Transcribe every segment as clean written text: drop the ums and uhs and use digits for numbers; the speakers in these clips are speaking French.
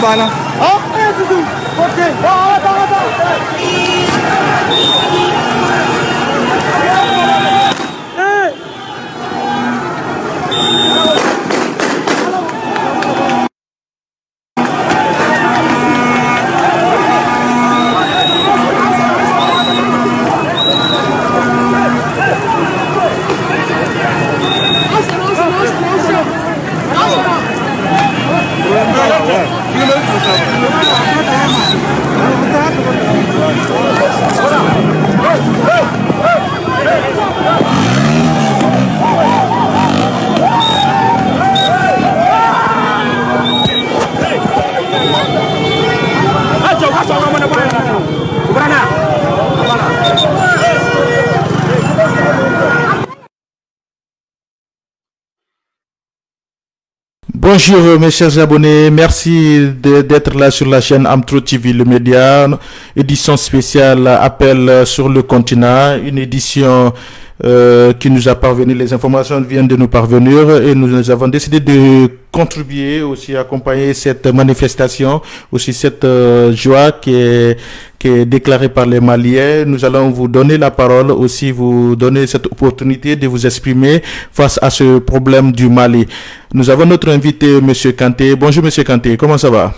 Bana. Ah, itu. Okey. Bonjour mes chers abonnés, merci d'être là sur la chaîne Amtro TV, le média, édition spéciale appel sur le continent, une édition qui nous a parvenu, les informations viennent de nous parvenir et nous avons décidé de contribuer aussi à accompagner cette manifestation, aussi cette joie qui est déclarée par les Maliens. Nous allons vous donner la parole, aussi vous donner cette opportunité de vous exprimer face à ce problème du Mali. Nous avons notre invité, M. Kanté. Bonjour, M. Kanté. Comment ça va?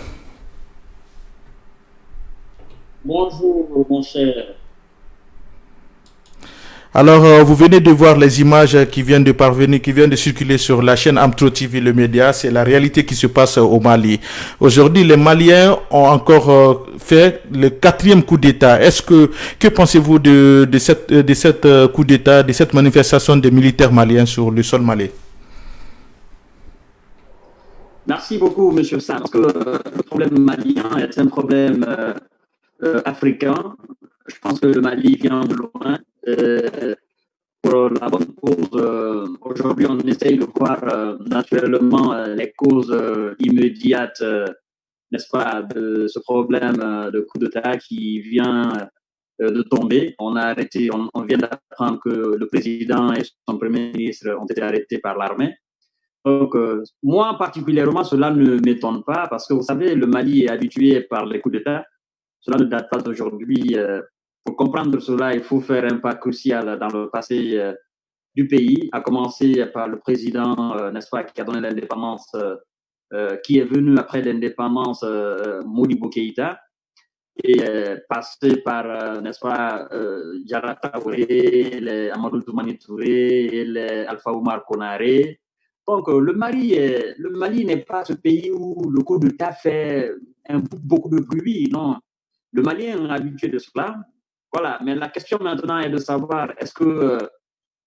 Bonjour, mon cher. Alors, vous venez de voir les images qui viennent de parvenir, qui viennent de circuler sur la chaîne Amtro TV, le média. C'est la réalité qui se passe au Mali. Aujourd'hui, les Maliens ont encore fait le 4e coup d'État. Que pensez-vous de cette coup d'État, de cette manifestation des militaires maliens sur le sol malien? Merci beaucoup, Monsieur Sam. Parce que le problème malien est un problème africain. Je pense que le Mali vient de loin. Pour la bonne cause, aujourd'hui, on essaye de voir naturellement les causes immédiates, n'est-ce pas, de ce problème de coup d'État qui vient de tomber. On vient d'apprendre que le président et son premier ministre ont été arrêtés par l'armée. Donc, moi, particulièrement, cela ne m'étonne pas parce que, vous savez, le Mali est habitué par les coups d'État. Cela ne date pas d'aujourd'hui. Pour comprendre cela, il faut faire un pas crucial dans le passé du pays, à commencer par le président, n'est-ce pas, qui a donné l'indépendance, qui est venu après l'indépendance, Modibo Keïta, et passé par, n'est-ce pas, Diarra Traoré, Amadou Toumani Touré et Alpha Oumar Konaré. Donc, le Mali n'est pas ce pays où le coup d'État fait beaucoup de bruit, non. Le Mali est habitué de cela. Voilà, mais la question maintenant est de savoir est-ce que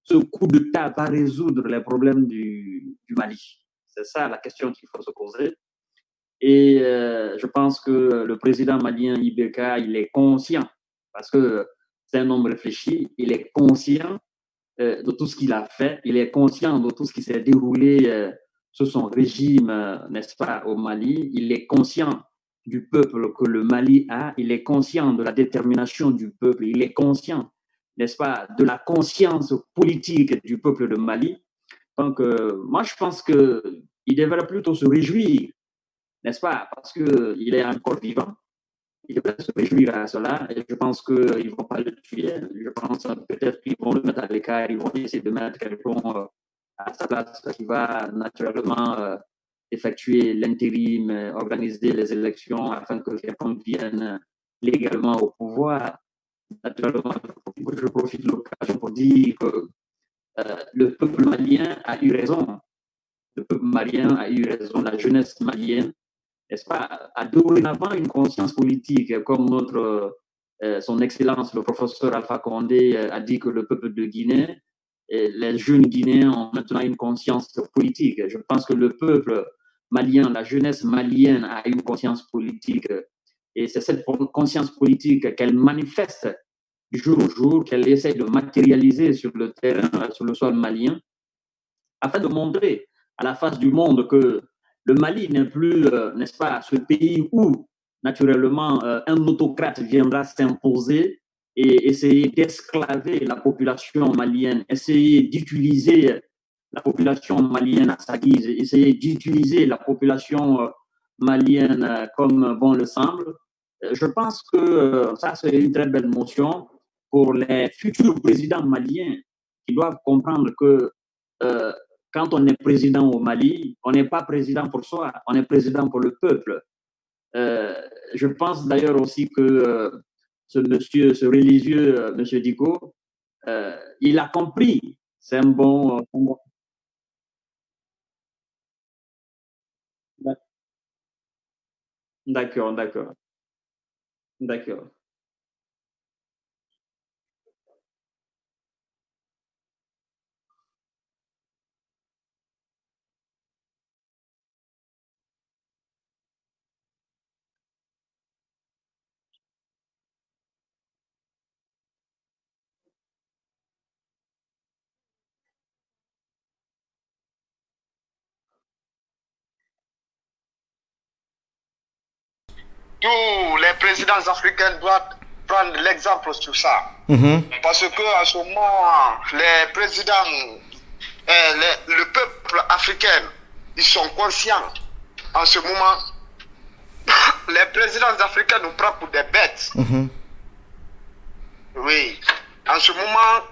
ce coup d'État va résoudre les problèmes du Mali? C'est ça la question qu'il faut se poser. Et je pense que le président malien Ibeka, il est conscient, parce que c'est un homme réfléchi, il est conscient de tout ce qu'il a fait, il est conscient de tout ce qui s'est déroulé sous son régime, n'est-ce pas, au Mali, il est conscient du peuple que le Mali a, il est conscient de la détermination du peuple, il est conscient, n'est-ce pas, de la conscience politique du peuple de Mali. Donc, moi, je pense qu'il devrait plutôt se réjouir, n'est-ce pas, parce qu'il est encore vivant. Il devrait se réjouir à cela et je pense qu'ils ne vont pas le tuer. Je pense peut-être qu'ils vont le mettre à l'écart, ils vont essayer de mettre quelqu'un à sa place qui va naturellement effectuer l'intérim, organiser les élections afin que quelqu'un vienne légalement au pouvoir. Naturellement, je profite de l'occasion pour dire que le peuple malien a eu raison. Le peuple malien a eu raison, la jeunesse malienne, n'est-ce pas, a dorénavant une conscience politique, comme son Excellence, le professeur Alpha Condé, a dit que le peuple de Guinée, les jeunes Guinéens ont maintenant une conscience politique. Je pense que le peuple malien, la jeunesse malienne a une conscience politique. Et c'est cette conscience politique qu'elle manifeste du jour au jour, qu'elle essaie de matérialiser sur le terrain, sur le sol malien, afin de montrer à la face du monde que le Mali n'est plus, n'est-ce pas, ce pays où, naturellement, un autocrate viendra s'imposer et essayer d'esclaver la population malienne, essayer d'utiliser la population malienne à sa guise, essayer d'utiliser la population malienne comme bon le semble. Je pense que ça, c'est une très belle motion pour les futurs présidents maliens qui doivent comprendre que quand on est président au Mali, on n'est pas président pour soi, on est président pour le peuple. Je pense d'ailleurs aussi que ce monsieur, ce religieux, monsieur Diko, il a compris. C'est un bon. D'accord, d'accord, d'accord. Tous les présidents africains doivent prendre l'exemple sur ça. Parce que en ce moment, les présidents, le peuple africain, ils sont conscients. En ce moment, les présidents africains nous prennent pour des bêtes. Oui. En ce moment,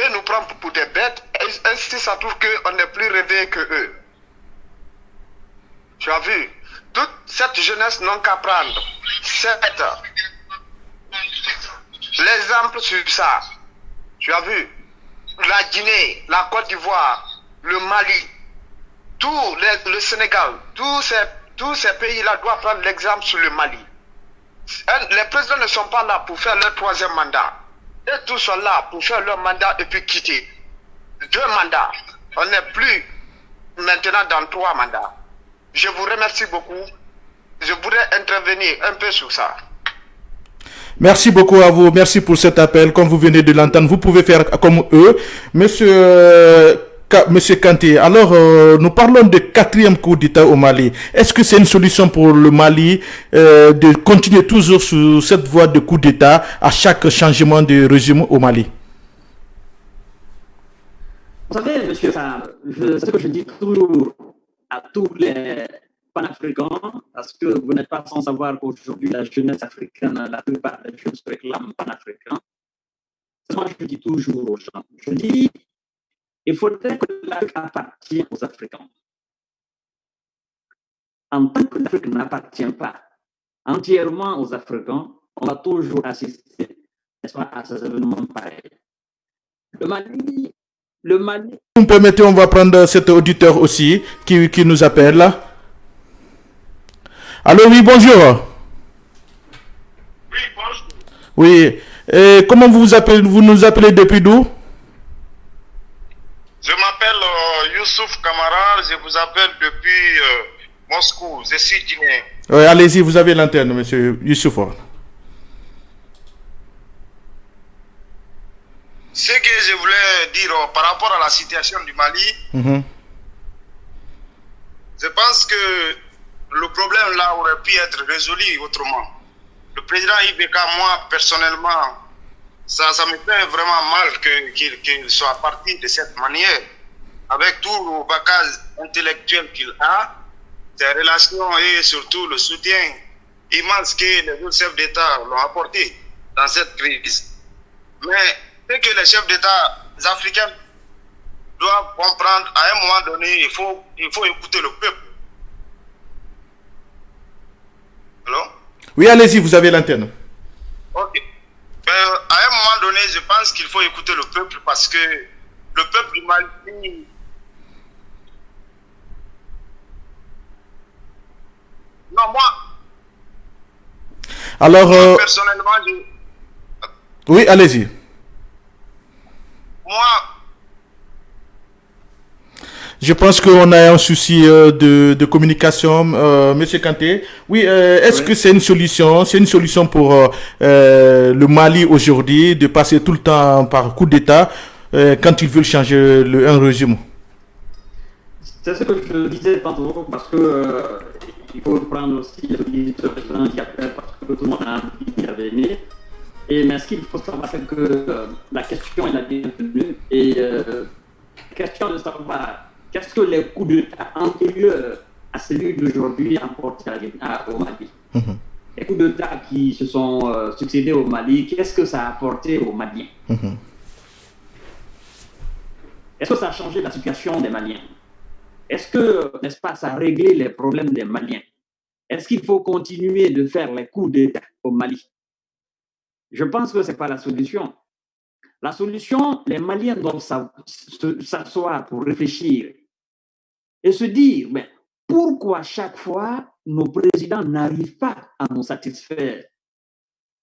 eux nous prennent pour des bêtes. Et ainsi, ça trouve qu'on est plus réveillés que eux. Tu as vu? Toute cette jeunesse n'a qu'à prendre l'exemple sur ça. Tu as vu? La Guinée, la Côte d'Ivoire, le Mali, le Sénégal, tous ces pays-là doivent prendre l'exemple sur le Mali. Les présidents ne sont pas là pour faire leur troisième mandat. Et tous sont là pour faire leur mandat et puis quitter. 2 mandats. On n'est plus maintenant dans 3 mandats. Je vous remercie beaucoup. Je voudrais intervenir un peu sur ça. Merci beaucoup à vous. Merci pour cet appel. Comme vous venez de l'entendre, vous pouvez faire comme eux. Monsieur Kanté, alors nous parlons de 4e coup d'État au Mali. Est-ce que c'est une solution pour le Mali de continuer toujours sur cette voie de coup d'État à chaque changement de régime au Mali? Vous savez, monsieur Sam, c'est ce que je dis toujours à tous les panafricains, parce que vous n'êtes pas sans savoir qu'aujourd'hui, la jeunesse africaine, la plupart des jeunes se réclament panafricains. Moi, je dis toujours aux gens, je dis, il faudrait que l'Afrique appartienne aux Africains. En tant que l'Afrique n'appartient pas entièrement aux Africains, on va toujours assister, n'est-ce pas, à ces événements pareils. Le Mali. Vous me permettez, on va prendre cet auditeur aussi qui nous appelle. Allô, oui, bonjour. Oui, bonjour. Oui. Et comment vous vous appelez? Vous nous appelez depuis d'où? Je m'appelle Youssouf Kamara, je vous appelle depuis Moscou, je suis guinéen. Oui, allez-y, vous avez l'antenne, monsieur Youssouf. Ce que je voulais dire par rapport à la situation du Mali, je pense que le problème là aurait pu être résolu autrement. Le président IBK, moi personnellement, ça me fait vraiment mal qu'il soit parti de cette manière, avec tout le bagage intellectuel qu'il a, ses relations et surtout le soutien immense que les autres chefs d'État l'ont apporté dans cette crise. Mais ce que les chefs d'État africains doivent comprendre, à un moment donné, il faut écouter le peuple. Allô? Oui, allez-y, vous avez l'antenne. Ok. À un moment donné, je pense qu'il faut écouter le peuple parce que le peuple du Mali. Non, moi. Alors, Moi, personnellement, oui, allez-y. Moi. Je pense qu'on a un souci de communication, Monsieur Kanté. Oui, est-ce que c'est une solution? C'est une solution pour le Mali aujourd'hui de passer tout le temps par coup d'État quand ils veulent changer un régime? C'est ce que je disais tantôt, parce que il faut prendre aussi le président qui appelle, parce que tout le monde a envie d'y revenir. Mais ce qu'il faut savoir, c'est que la question est la bienvenue. Et la question de savoir qu'est-ce que les coups d'État antérieurs à celui d'aujourd'hui apportent au Mali. Les coups d'État qui se sont succédés au Mali, qu'est-ce que ça a apporté aux Maliens? Est-ce que ça a changé la situation des Maliens? Est-ce que, n'est-ce pas, ça a réglé les problèmes des Maliens? Est-ce qu'il faut continuer de faire les coups d'État au Mali? Je pense que ce n'est pas la solution. La solution, les Maliens doivent s'asseoir pour réfléchir et se dire, mais pourquoi chaque fois nos présidents n'arrivent pas à nous satisfaire?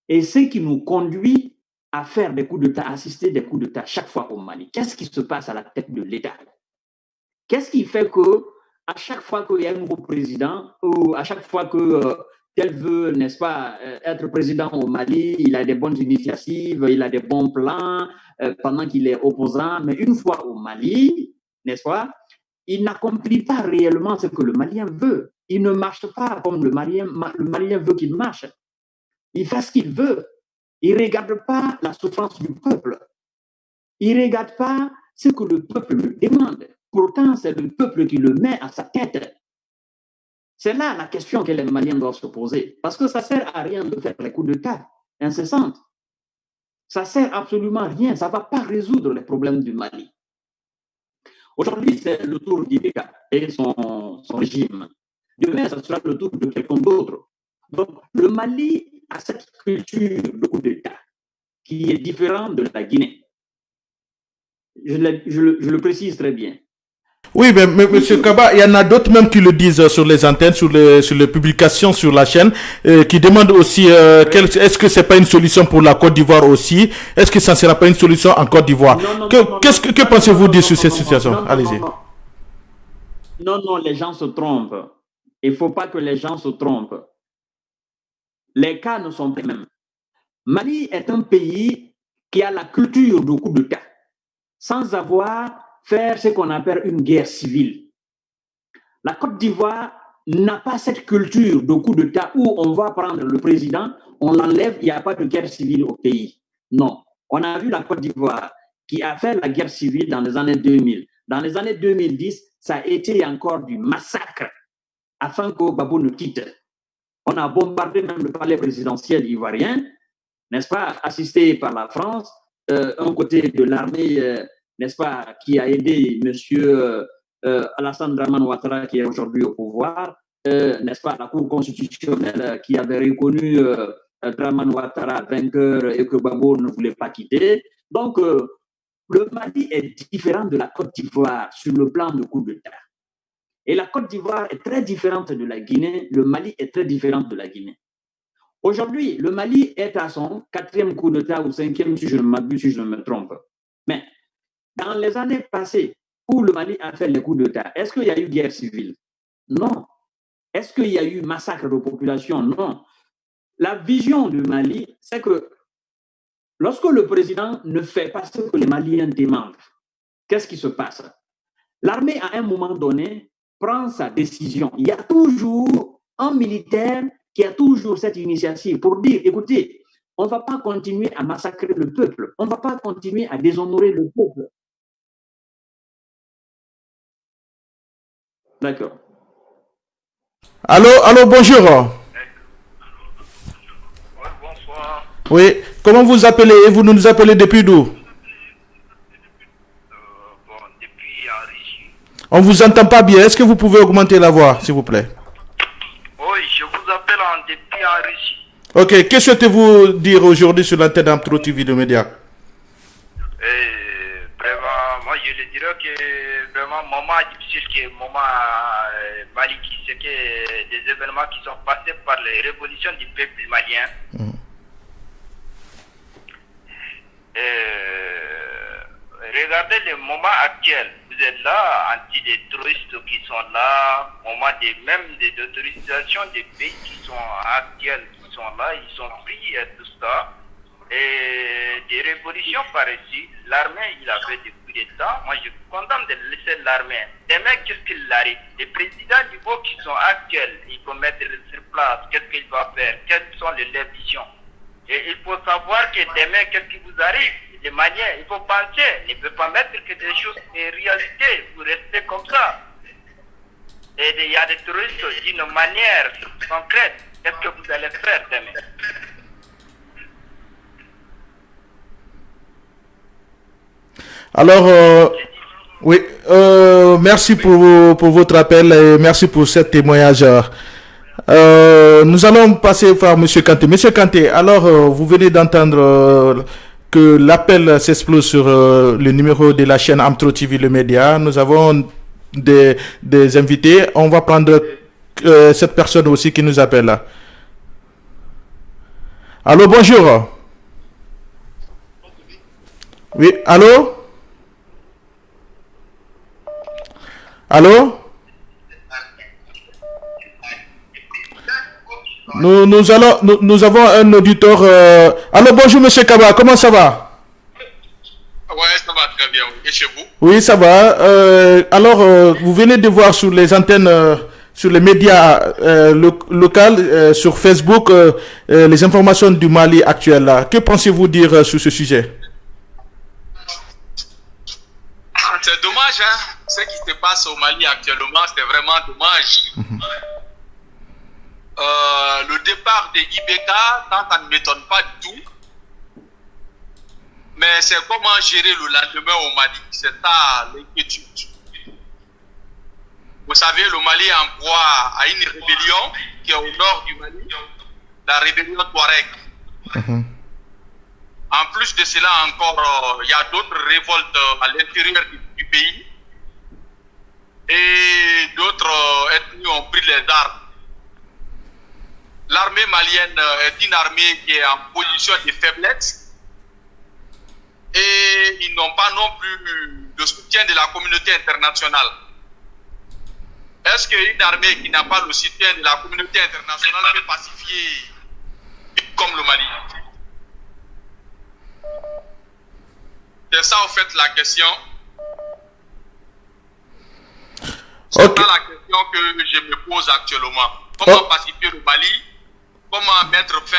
Et ce qui nous conduit à faire des coups d'État, assister des coups d'État chaque fois au Mali. Qu'est-ce qui se passe à la tête de l'État? Qu'est-ce qui fait que à chaque fois qu'il y a un nouveau président, ou à chaque fois que tel veut, n'est-ce pas, être président au Mali, il a des bonnes initiatives, il a des bons plans pendant qu'il est opposant, mais une fois au Mali, n'est-ce pas, il n'accomplit pas réellement ce que le Malien veut. Il ne marche pas comme le Malien veut qu'il marche. Il fait ce qu'il veut. Il ne regarde pas la souffrance du peuple. Il ne regarde pas ce que le peuple lui demande. Pourtant, c'est le peuple qui le met à sa tête. C'est là la question que les Maliens doivent se poser. Parce que ça ne sert à rien de faire les coups d'État incessants. Ça ne sert absolument à rien. Ça ne va pas résoudre les problèmes du Mali. Aujourd'hui, c'est le tour d'Ibeka et son régime. Demain, ce sera le tour de quelqu'un d'autre. Donc, le Mali a cette culture de coup d'État qui est différente de la Guinée. Je le précise très bien. Oui, mais M. Kaba, il y en a d'autres même qui le disent sur les antennes, sur les publications sur la chaîne, qui demandent aussi est-ce que c'est pas une solution pour la Côte d'Ivoire aussi? Est-ce que ça ne sera pas une solution en Côte d'Ivoire? Que pensez-vous dire sur cette situation? Allez-y. Non, les gens se trompent. Il ne faut pas que les gens se trompent. Les cas ne sont pas les mêmes. Mali est un pays qui a la culture de coup d'État, sans avoir faire ce qu'on appelle une guerre civile. La Côte d'Ivoire n'a pas cette culture de coup d'État où on va prendre le président, on l'enlève, il n'y a pas de guerre civile au pays. Non. On a vu la Côte d'Ivoire qui a fait la guerre civile dans les années 2000. Dans les années 2010, ça a été encore du massacre afin que Gbagbo ne quitte. On a bombardé même le palais présidentiel ivoirien, n'est-ce pas, assisté par la France, un côté de l'armée, n'est-ce pas, qui a aidé M. Alassane Dramane Ouattara, qui est aujourd'hui au pouvoir, n'est-ce pas, la Cour constitutionnelle qui avait reconnu Dramane Ouattara vainqueur et que Gbagbo ne voulait pas quitter. Donc, le Mali est différent de la Côte d'Ivoire sur le plan de coup d'État. Et la Côte d'Ivoire est très différente de la Guinée, le Mali est très différent de la Guinée. Aujourd'hui, le Mali est à son 4e coup d'État ou 5e, si je ne m'abuse, si je ne me trompe. Mais dans les années passées où le Mali a fait les coups d'État, est-ce qu'il y a eu guerre civile? Non. Est-ce qu'il y a eu massacre de population? Non. La vision du Mali, c'est que lorsque le président ne fait pas ce que les Maliens demandent, qu'est-ce qui se passe? L'armée, à un moment donné, prend sa décision. Il y a toujours un militaire qui a toujours cette initiative pour dire, écoutez, on ne va pas continuer à massacrer le peuple, on ne va pas continuer à déshonorer le peuple. D'accord. Allô, bonjour. Oui, bonsoir. Oui, comment vous appelez? Vous nous appelez depuis d'où? Depuis Enrichi. On vous entend pas bien. Est-ce que vous pouvez augmenter la voix, s'il vous plaît? Oui, je vous appelle depuis Enrichi. Ok, que souhaitez-vous dire aujourd'hui sur l'antenne d'Amtro TV de Média? Vraiment, moi je le dirais que vraiment, moment difficile, que moment Maliki, c'est que des événements qui sont passés par les révolutions du peuple malien. Regardez le moment actuel. Vous êtes là, anti des touristes qui sont là, moment même des autorisations des pays qui sont actuels, qui sont là, ils sont pris et tout ça. Et des révolutions par ici, l'armée, il a fait des coups d'État. Moi, je suis content de laisser l'armée. Demain, qu'est-ce qu'il arrive? Les présidents du Niveau qui sont actuels, il faut mettre sur place, qu'est-ce qu'il va faire? Quelles sont les visions? Et il faut savoir que demain, qu'est-ce qui vous arrive? De manière, il faut penser, il ne peut pas mettre que des choses en réalité, vous restez comme ça. Et il y a des touristes d'une manière concrète, qu'est-ce que vous allez faire demain? Alors, oui, merci pour votre appel et merci pour ce témoignage. Nous allons passer par M. Kanté. M. Kanté, alors, vous venez d'entendre que l'appel s'explose sur le numéro de la chaîne Amtro TV, le média. Nous avons des invités. On va prendre cette personne aussi qui nous appelle là. Allô, bonjour. Oui, allô? Allô? Nous avons un auditeur. Allô, bonjour Monsieur Kaba, comment ça va? Ouais, ça va très bien. Et chez vous? Oui, ça va. Alors, vous venez de voir sur les antennes, sur les médias locaux, sur Facebook, les informations du Mali actuel là. Que pensez-vous dire sur ce sujet? C'est dommage, hein? Ce qui se passe au Mali actuellement, c'est vraiment dommage. Le départ de IBK, ça ne m'étonne pas du tout. Mais c'est comment gérer le lendemain au Mali. C'est ça l'inquiétude. Vous savez, le Mali est en proie à une rébellion qui est au nord du Mali, la rébellion Touareg. En plus de cela encore, il y a d'autres révoltes à l'intérieur du pays. Et d'autres ethnies ont pris les armes. L'armée malienne est une armée qui est en position de faiblesse. Et ils n'ont pas non plus le soutien de la communauté internationale. Est-ce qu'une armée qui n'a pas le soutien de la communauté internationale peut pacifier comme le Mali? C'est ça, en fait, la question. C'est ça la question que je me pose actuellement. Comment pacifier le Mali? Comment mettre fin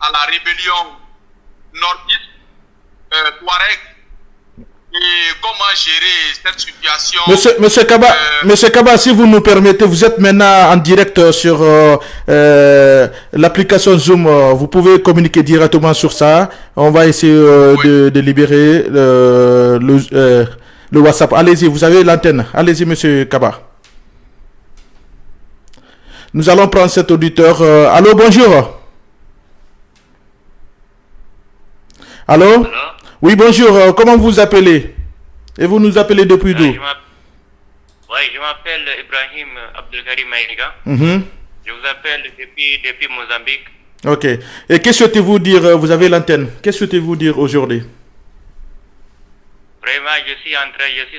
à la rébellion nordiste, Touareg? Et comment gérer cette situation? Monsieur Kaba, si vous nous permettez, vous êtes maintenant en direct sur l'application Zoom. Vous pouvez communiquer directement sur ça. On va essayer de libérer le WhatsApp. Allez-y, vous avez l'antenne. Allez-y, Monsieur Kaba. Nous allons prendre cet auditeur. Allô, bonjour. Allô? Oui, bonjour. Comment vous appelez? Et vous nous appelez depuis d'où? Oui, je m'appelle Ibrahim Abdelkarim Maïga. Je vous appelle depuis Mozambique. Ok. Et qu'est-ce que souhaitez-vous dire? Vous avez l'antenne. Qu'est-ce que souhaitez-vous dire aujourd'hui? Vraiment, je suis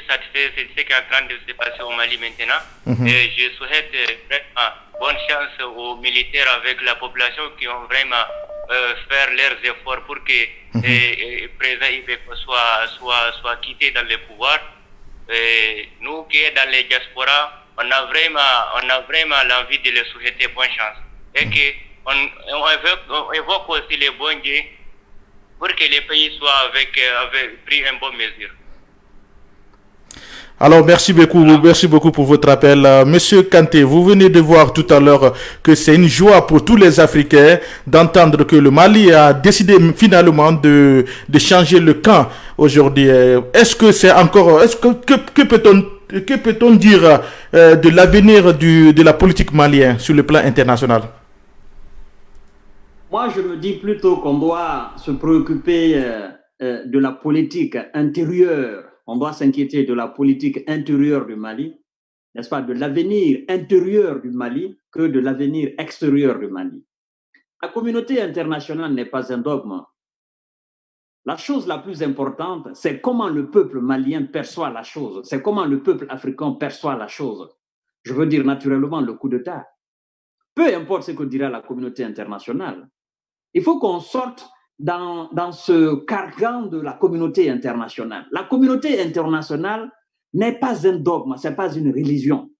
satisfait de ce qui est en train de se passer au Mali maintenant. Et je souhaite vraiment bonne chance aux militaires avec la population qui ont vraiment faire leurs efforts pour que le président IBK soit quitté dans le pouvoir. Et nous qui sommes dans les diasporas, on a vraiment l'envie de les souhaiter bonne chance. Et qu'on évoque aussi les bons dieux pour que les pays soient avec pris une bonne mesure. Alors, merci beaucoup pour votre appel. Monsieur Kanté, vous venez de voir tout à l'heure que c'est une joie pour tous les Africains d'entendre que le Mali a décidé finalement de changer le camp aujourd'hui. Est-ce que c'est encore, que peut-on dire de l'avenir de la politique malienne sur le plan international? Moi, je me dis plutôt qu'on doit se préoccuper de la politique intérieure. On doit s'inquiéter de la politique intérieure du Mali, n'est-ce pas, de l'avenir intérieur du Mali que de l'avenir extérieur du Mali. La communauté internationale n'est pas un dogme. La chose la plus importante, c'est comment le peuple malien perçoit la chose. C'est comment le peuple africain perçoit la chose. Je veux dire naturellement le coup d'État. Peu importe ce que dira la communauté internationale. Il faut qu'on sorte dans ce carcan de la communauté internationale. La communauté internationale n'est pas un dogme, ce n'est pas une religion.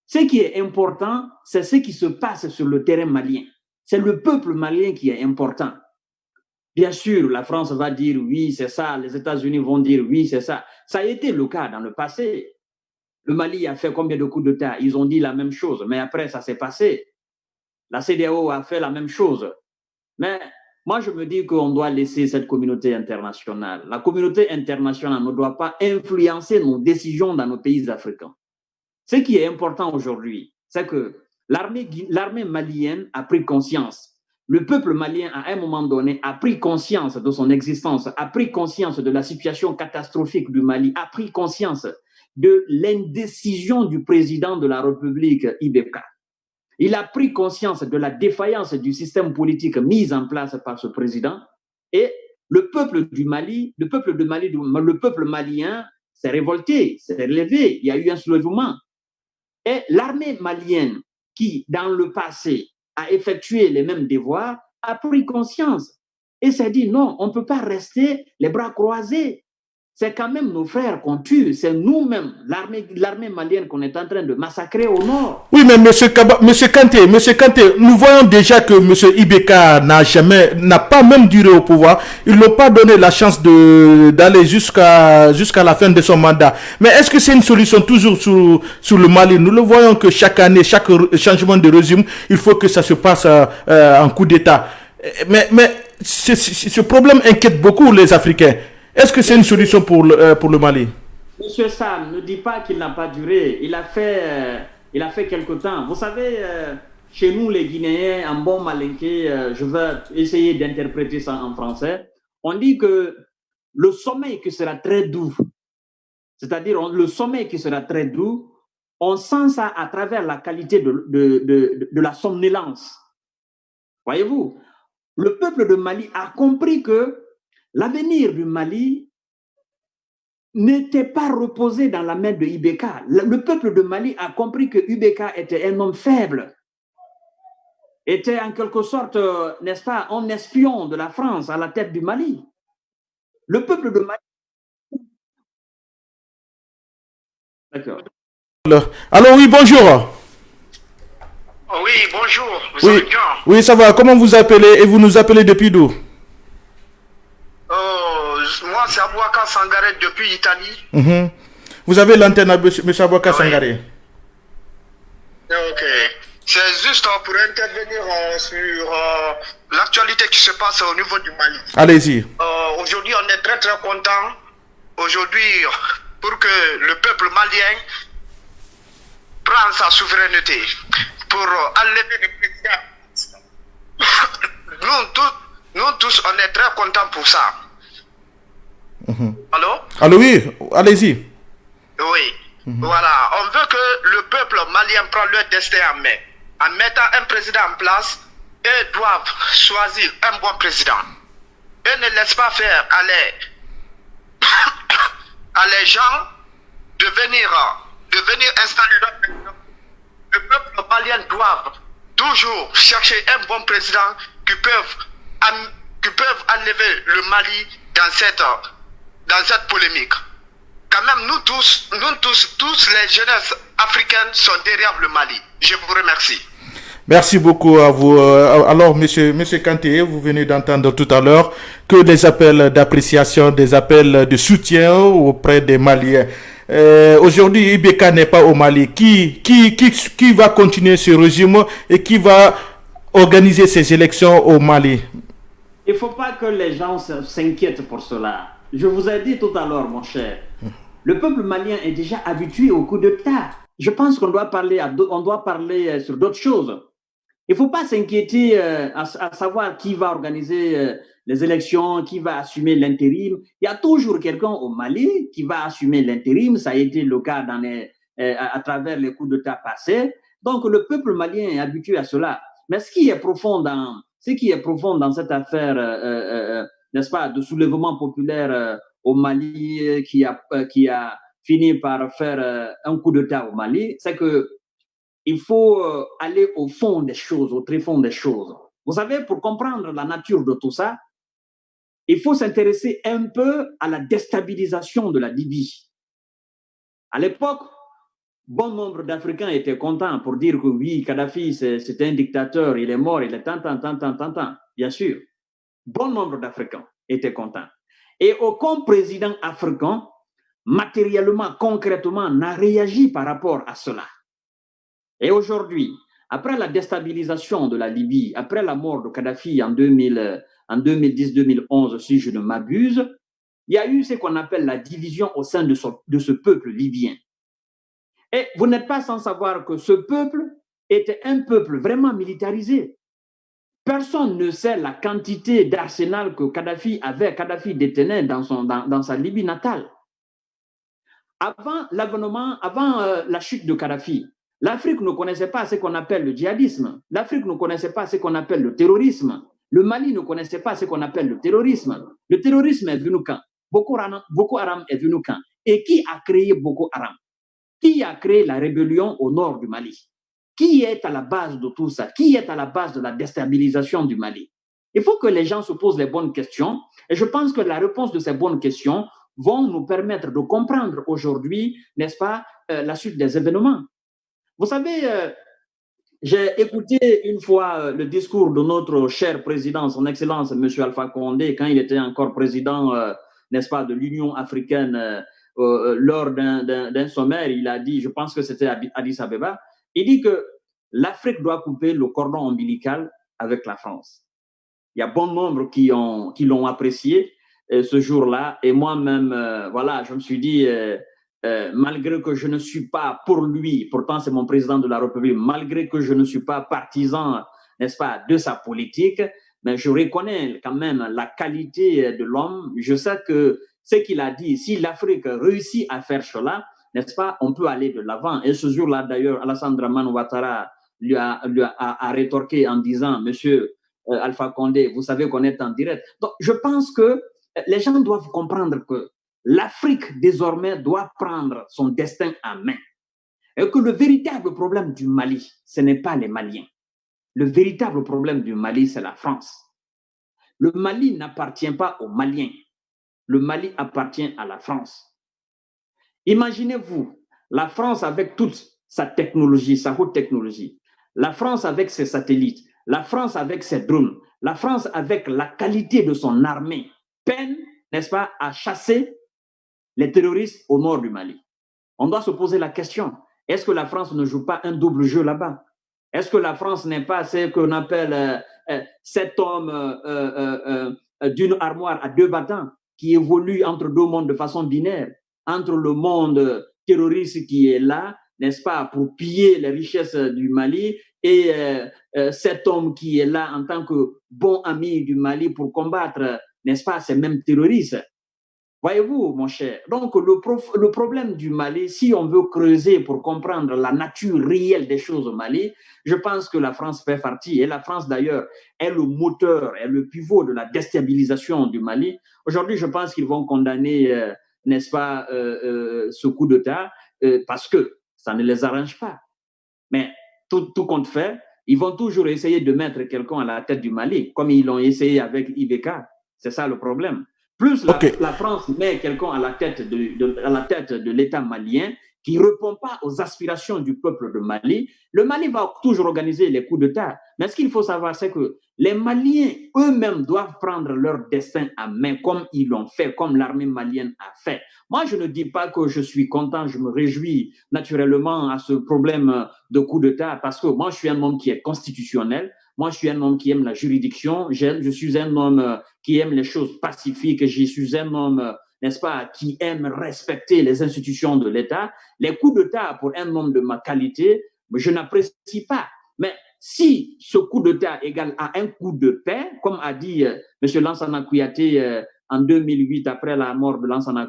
Ce qui est important, c'est ce qui se passe sur le terrain malien. C'est le peuple malien qui est important. Bien sûr, la France va dire oui, c'est ça, les États-Unis vont dire oui, c'est ça. Ça a été le cas dans le passé. Le Mali a fait combien de coups d'État? Ils ont dit la même chose, mais après, ça s'est passé. La CEDEAO a fait la même chose. Mais moi, je me dis qu'on doit laisser cette communauté internationale. La communauté internationale ne doit pas influencer nos décisions dans nos pays africains. Ce qui est important aujourd'hui, c'est que l'armée malienne a pris conscience. Le peuple malien, à un moment donné, a pris conscience de son existence, a pris conscience de la situation catastrophique du Mali, a pris conscience de l'indécision du président de la République, IBK. Il a pris conscience de la défaillance du système politique mis en place par ce président et le peuple du Mali, le peuple malien s'est révolté, s'est relevé, il y a eu un soulèvement. Et l'armée malienne qui, dans le passé, a effectué les mêmes devoirs, a pris conscience et s'est dit non, on ne peut pas rester les bras croisés. C'est quand même nos frères qu'on tue, c'est nous-mêmes, l'armée malienne qu'on est en train de massacrer au nord. Oui, mais monsieur Kanté, nous voyons déjà que monsieur Ibeka n'a pas même duré au pouvoir. Ils n'ont pas donné la chance d'aller jusqu'à la fin de son mandat. Mais est-ce que c'est une solution toujours sur le Mali? Nous le voyons que chaque année, chaque changement de régime, il faut que ça se passe en coup d'État. Mais ce problème inquiète beaucoup les Africains. Est-ce que c'est une solution pour le Mali? Monsieur Sam, ne dis pas qu'il n'a pas duré. Il a fait quelque temps. Vous savez, chez nous, les Guinéens, en bon malinqué, je vais essayer d'interpréter ça en français. On dit que le sommeil qui sera très doux, c'est-à-dire le sommeil qui sera très doux, on sent ça à travers la qualité de la somnolence. Voyez-vous, le peuple de Mali a compris que l'avenir du Mali n'était pas reposé dans la main de Ibeka. Le peuple de Mali a compris que Ibeka était un homme faible, était en quelque sorte, n'est-ce pas, un espion de la France à la tête du Mali. Le peuple de Mali... D'accord. Alors oui, bonjour. Oui, bonjour. Vous allez bien? Oui, ça va. Comment vous appelez et vous nous appelez depuis d'où? Moi, c'est Abouaka Sangaré depuis Italie. Vous avez l'antenne, M. Abouaka Sangaré. Ok. C'est juste pour intervenir sur l'actualité qui se passe au niveau du Mali. Allez-y. Aujourd'hui, on est très très content. Aujourd'hui, pour que le peuple malien prenne sa souveraineté, pour enlever les présidents. Nous tous, on est très contents pour ça. Allô? Allô, oui, allez-y. Oui, voilà. On veut que le peuple malien prenne leur destin en main. En mettant un président en place, ils doivent choisir un bon président. Et ne laissent pas faire à les gens de venir installer leur président. Le peuple malien doit toujours chercher un bon président qui peuvent enlever le Mali dans cette polémique. quand même, nous tous, les jeunesses africaines sont derrière le Mali. Je vous remercie. Merci beaucoup à vous. Alors, monsieur Kanté, vous venez d'entendre tout à l'heure que des appels d'appréciation, des appels de soutien auprès des Maliens. Aujourd'hui, Ibeka n'est pas au Mali. Qui va continuer ce régime et qui va organiser ces élections au Mali? Il ne faut pas que les gens s'inquiètent pour cela. Je vous ai dit tout à l'heure, mon cher, le peuple malien est déjà habitué au coup d'État. Je pense qu'on doit parler, sur d'autres choses. Il ne faut pas s'inquiéter à savoir qui va organiser les élections, qui va assumer l'intérim. Il y a toujours quelqu'un au Mali qui va assumer l'intérim. Ça a été le cas à travers les coups d'État passés. Donc, le peuple malien est habitué à cela. Mais ce qui est profond dans cette affaire, n'est-ce pas, de soulèvement populaire au Mali qui a fini par faire un coup d'État au Mali, c'est que il faut aller au fond des choses, au tréfond des choses. Vous savez, pour comprendre la nature de tout ça, il faut s'intéresser un peu à la déstabilisation de la Libye. À l'époque, bon nombre d'Africains étaient contents pour dire que oui, Kadhafi, c'est un dictateur, il est mort, il est tant. Bien sûr, bon nombre d'Africains étaient contents. Et aucun président africain, matériellement, concrètement, n'a réagi par rapport à cela. Et aujourd'hui, après la déstabilisation de la Libye, après la mort de Kadhafi en 2010-2011, si je ne m'abuse, il y a eu ce qu'on appelle la division au sein de ce peuple libyen. Et vous n'êtes pas sans savoir que ce peuple était un peuple vraiment militarisé. Personne ne sait la quantité d'arsenal que Kadhafi détenait dans sa Libye natale. Avant la chute de Kadhafi, l'Afrique ne connaissait pas ce qu'on appelle le djihadisme. L'Afrique ne connaissait pas ce qu'on appelle le terrorisme. Le Mali ne connaissait pas ce qu'on appelle le terrorisme. Le terrorisme est venu quand? Boko Haram est venu quand? Et qui a créé Boko Haram? Qui a créé la rébellion au nord du Mali? Qui est à la base de tout ça? Qui est à la base de la déstabilisation du Mali? Il faut que les gens se posent les bonnes questions. Et je pense que la réponse de ces bonnes questions vont nous permettre de comprendre aujourd'hui, n'est-ce pas, la suite des événements. Vous savez, j'ai écouté une fois le discours de notre cher président, son Excellence, M. Alpha Condé, quand il était encore président, n'est-ce pas, de l'Union africaine, lors d'un sommet. Il a dit, je pense que c'était à Addis Abeba, il dit que l'Afrique doit couper le cordon ombilical avec la France. Il y a bon nombre qui l'ont apprécié ce jour-là. Et moi-même, voilà, je me suis dit, malgré que je ne suis pas pour lui, pourtant c'est mon président de la République, malgré que je ne suis pas partisan, n'est-ce pas, de sa politique, mais je reconnais quand même la qualité de l'homme. Je sais que ce qu'il a dit, si l'Afrique réussit à faire cela, n'est-ce pas, on peut aller de l'avant. Et ce jour-là, d'ailleurs, Alassane Dramane Ouattara lui a rétorqué en disant, Monsieur Alpha Condé, vous savez qu'on est en direct. Donc, je pense que les gens doivent comprendre que l'Afrique, désormais, doit prendre son destin en main. Et que le véritable problème du Mali, ce n'est pas les Maliens. Le véritable problème du Mali, c'est la France. Le Mali n'appartient pas aux Maliens. Le Mali appartient à la France. Imaginez-vous, la France avec toute sa technologie, sa haute technologie, la France avec ses satellites, la France avec ses drones, la France avec la qualité de son armée, peine, n'est-ce pas, à chasser les terroristes au nord du Mali. On doit se poser la question, est-ce que la France ne joue pas un double jeu là-bas? Est-ce que la France n'est pas ce qu'on appelle cet homme d'une armoire à deux battants qui évolue entre deux mondes de façon binaire, entre le monde terroriste qui est là, n'est-ce pas, pour piller les richesses du Mali, et cet homme qui est là en tant que bon ami du Mali pour combattre, n'est-ce pas, ces mêmes terroristes. Voyez-vous, mon cher, donc le problème du Mali, si on veut creuser pour comprendre la nature réelle des choses au Mali, je pense que la France fait partie, et la France d'ailleurs est le moteur, est le pivot de la déstabilisation du Mali. Aujourd'hui, je pense qu'ils vont condamner, n'est-ce pas, ce coup d'État, parce que ça ne les arrange pas. Mais tout compte fait, ils vont toujours essayer de mettre quelqu'un à la tête du Mali, comme ils l'ont essayé avec Ibeka. C'est ça le problème. Plus la France met quelqu'un à la tête de l'État malien qui ne répond pas aux aspirations du peuple de Mali, le Mali va toujours organiser les coups d'État. Mais ce qu'il faut savoir, c'est que les Maliens eux-mêmes doivent prendre leur destin à main comme ils l'ont fait, comme l'armée malienne a fait. Moi, je ne dis pas que je suis content, je me réjouis naturellement à ce problème de coup d'État parce que moi, je suis un homme qui est constitutionnel. Moi, je suis un homme qui aime la juridiction. Je suis un homme qui aime les choses pacifiques. Je suis un homme, n'est-ce pas, qui aime respecter les institutions de l'État. Les coups d'État, pour un homme de ma qualité, je n'apprécie pas. Mais si ce coup d'État égale à un coup de paix, comme a dit M. Lansana Kouyaté en 2008, après la mort de Lansana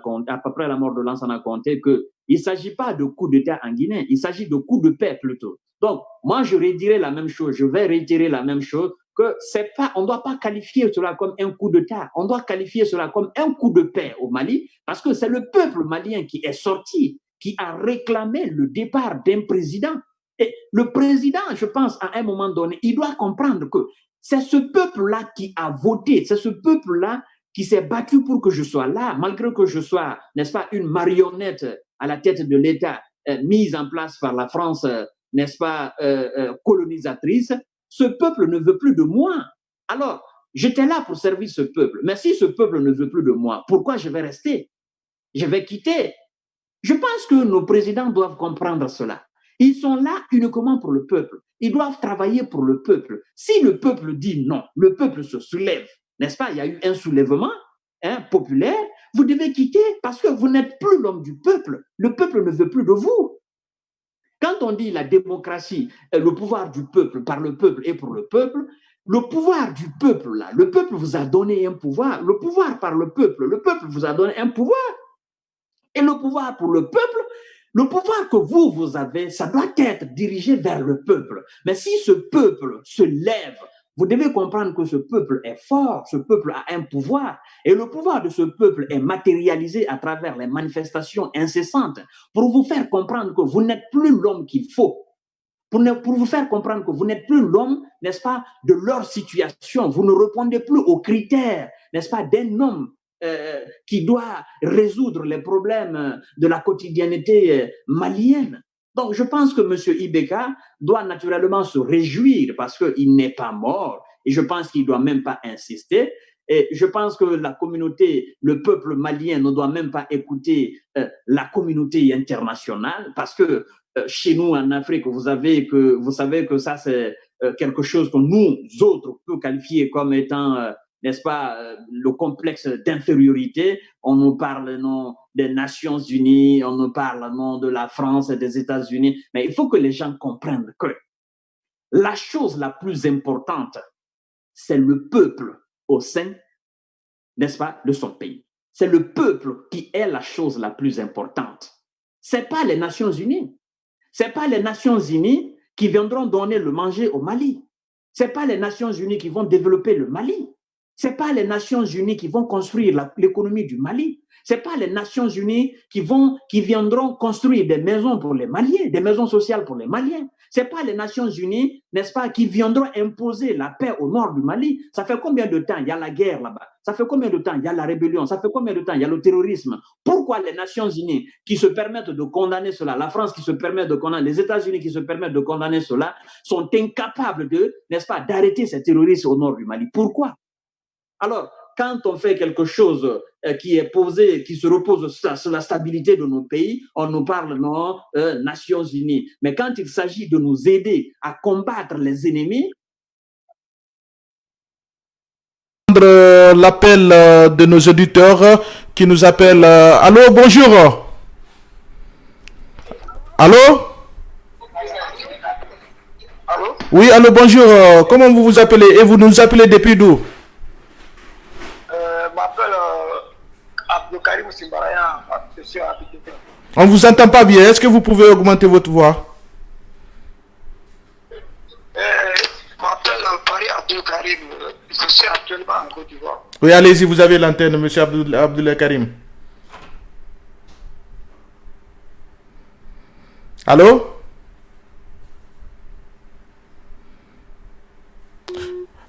Conté, qu'il ne s'agit pas de coup d'État en Guinée, il s'agit de coup de paix plutôt. Donc, moi, je redirai la même chose, je vais réitérer la même chose, que c'est pas, on ne doit pas qualifier cela comme un coup d'État, on doit qualifier cela comme un coup de paix au Mali, parce que c'est le peuple malien qui est sorti, qui a réclamé le départ d'un président. Et le président, je pense, à un moment donné, il doit comprendre que c'est ce peuple-là qui a voté, c'est ce peuple-là qui s'est battu pour que je sois là, malgré que je sois, n'est-ce pas, une marionnette à la tête de l'État mise en place par la France, n'est-ce pas, colonisatrice. Ce peuple ne veut plus de moi. Alors, j'étais là pour servir ce peuple. Mais si ce peuple ne veut plus de moi, pourquoi je vais rester? Je vais quitter. Je pense que nos présidents doivent comprendre cela. Ils sont là uniquement pour le peuple. Ils doivent travailler pour le peuple. Si le peuple dit non, le peuple se soulève, n'est-ce pas? Il y a eu un soulèvement populaire. Vous devez quitter parce que vous n'êtes plus l'homme du peuple. Le peuple ne veut plus de vous. Quand on dit la démocratie, le pouvoir du peuple par le peuple et pour le peuple, le pouvoir du peuple, là, le peuple vous a donné un pouvoir. Le pouvoir par le peuple vous a donné un pouvoir. Et le pouvoir pour le pouvoir que vous avez, ça doit être dirigé vers le peuple. Mais si ce peuple se lève, vous devez comprendre que ce peuple est fort, ce peuple a un pouvoir, et le pouvoir de ce peuple est matérialisé à travers les manifestations incessantes pour vous faire comprendre que vous n'êtes plus l'homme qu'il faut, pour vous faire comprendre que vous n'êtes plus l'homme, n'est-ce pas, de leur situation. Vous ne répondez plus aux critères, n'est-ce pas, d'un homme qui doit résoudre les problèmes de la quotidienneté malienne. Donc, je pense que M. Ibeka doit naturellement se réjouir parce qu'il n'est pas mort et je pense qu'il ne doit même pas insister. Et je pense que la communauté, le peuple malien ne doit même pas écouter la communauté internationale parce que chez nous en Afrique, vous savez que ça c'est quelque chose que nous autres peut qualifier comme étant n'est-ce pas, le complexe d'infériorité. On nous parle non des Nations Unies, on nous parle non de la France et des États-Unis. Mais il faut que les gens comprennent que la chose la plus importante, c'est le peuple au sein, n'est-ce pas, de son pays. C'est le peuple qui est la chose la plus importante. Ce n'est pas les Nations Unies. Ce n'est pas les Nations Unies qui viendront donner le manger au Mali. Ce n'est pas les Nations Unies qui vont développer le Mali. Ce n'est pas les Nations Unies qui vont construire l'économie du Mali. Ce n'est pas les Nations Unies qui viendront construire des maisons pour les Maliens, des maisons sociales pour les Maliens. Ce n'est pas les Nations Unies, n'est-ce pas, qui viendront imposer la paix au nord du Mali. Ça fait combien de temps il y a la guerre là-bas? Ça fait combien de temps il y a la rébellion? Ça fait combien de temps il y a le terrorisme? Pourquoi les Nations Unies qui se permettent de condamner cela, la France qui se permet de condamner, les États-Unis qui se permettent de condamner cela, sont incapables de, n'est-ce pas, d'arrêter ces terroristes au nord du Mali? Pourquoi? Alors, quand on fait quelque chose qui est posé, qui se repose sur la stabilité de nos pays, on nous parle non, Nations Unies. Mais quand il s'agit de nous aider à combattre les ennemis, l'appel de nos auditeurs qui nous appellent. Allô, bonjour. Allô? Allô? Oui, allô, bonjour. Comment vous vous appelez? Et vous nous appelez depuis d'où? Je m'appelle Abdelkarim Simbaraya, je suis habité. On ne vous entend pas bien. Est-ce que vous pouvez augmenter votre voix? Je m'appelle Paris Abdelkarim, je suis actuellement en Côte d'Ivoire. Oui, allez-y, vous avez l'antenne, monsieur Abdoulaye Karim. Allô?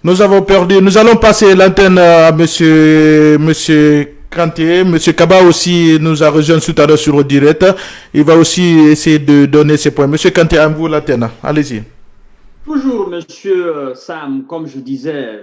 Nous avons perdu. Nous allons passer l'antenne à monsieur Kanté. Monsieur Kaba aussi nous a rejoint tout à l'heure sur le direct. Il va aussi essayer de donner ses points. Monsieur Kanté, à vous l'antenne. Allez-y. Toujours, monsieur Sam, comme je disais,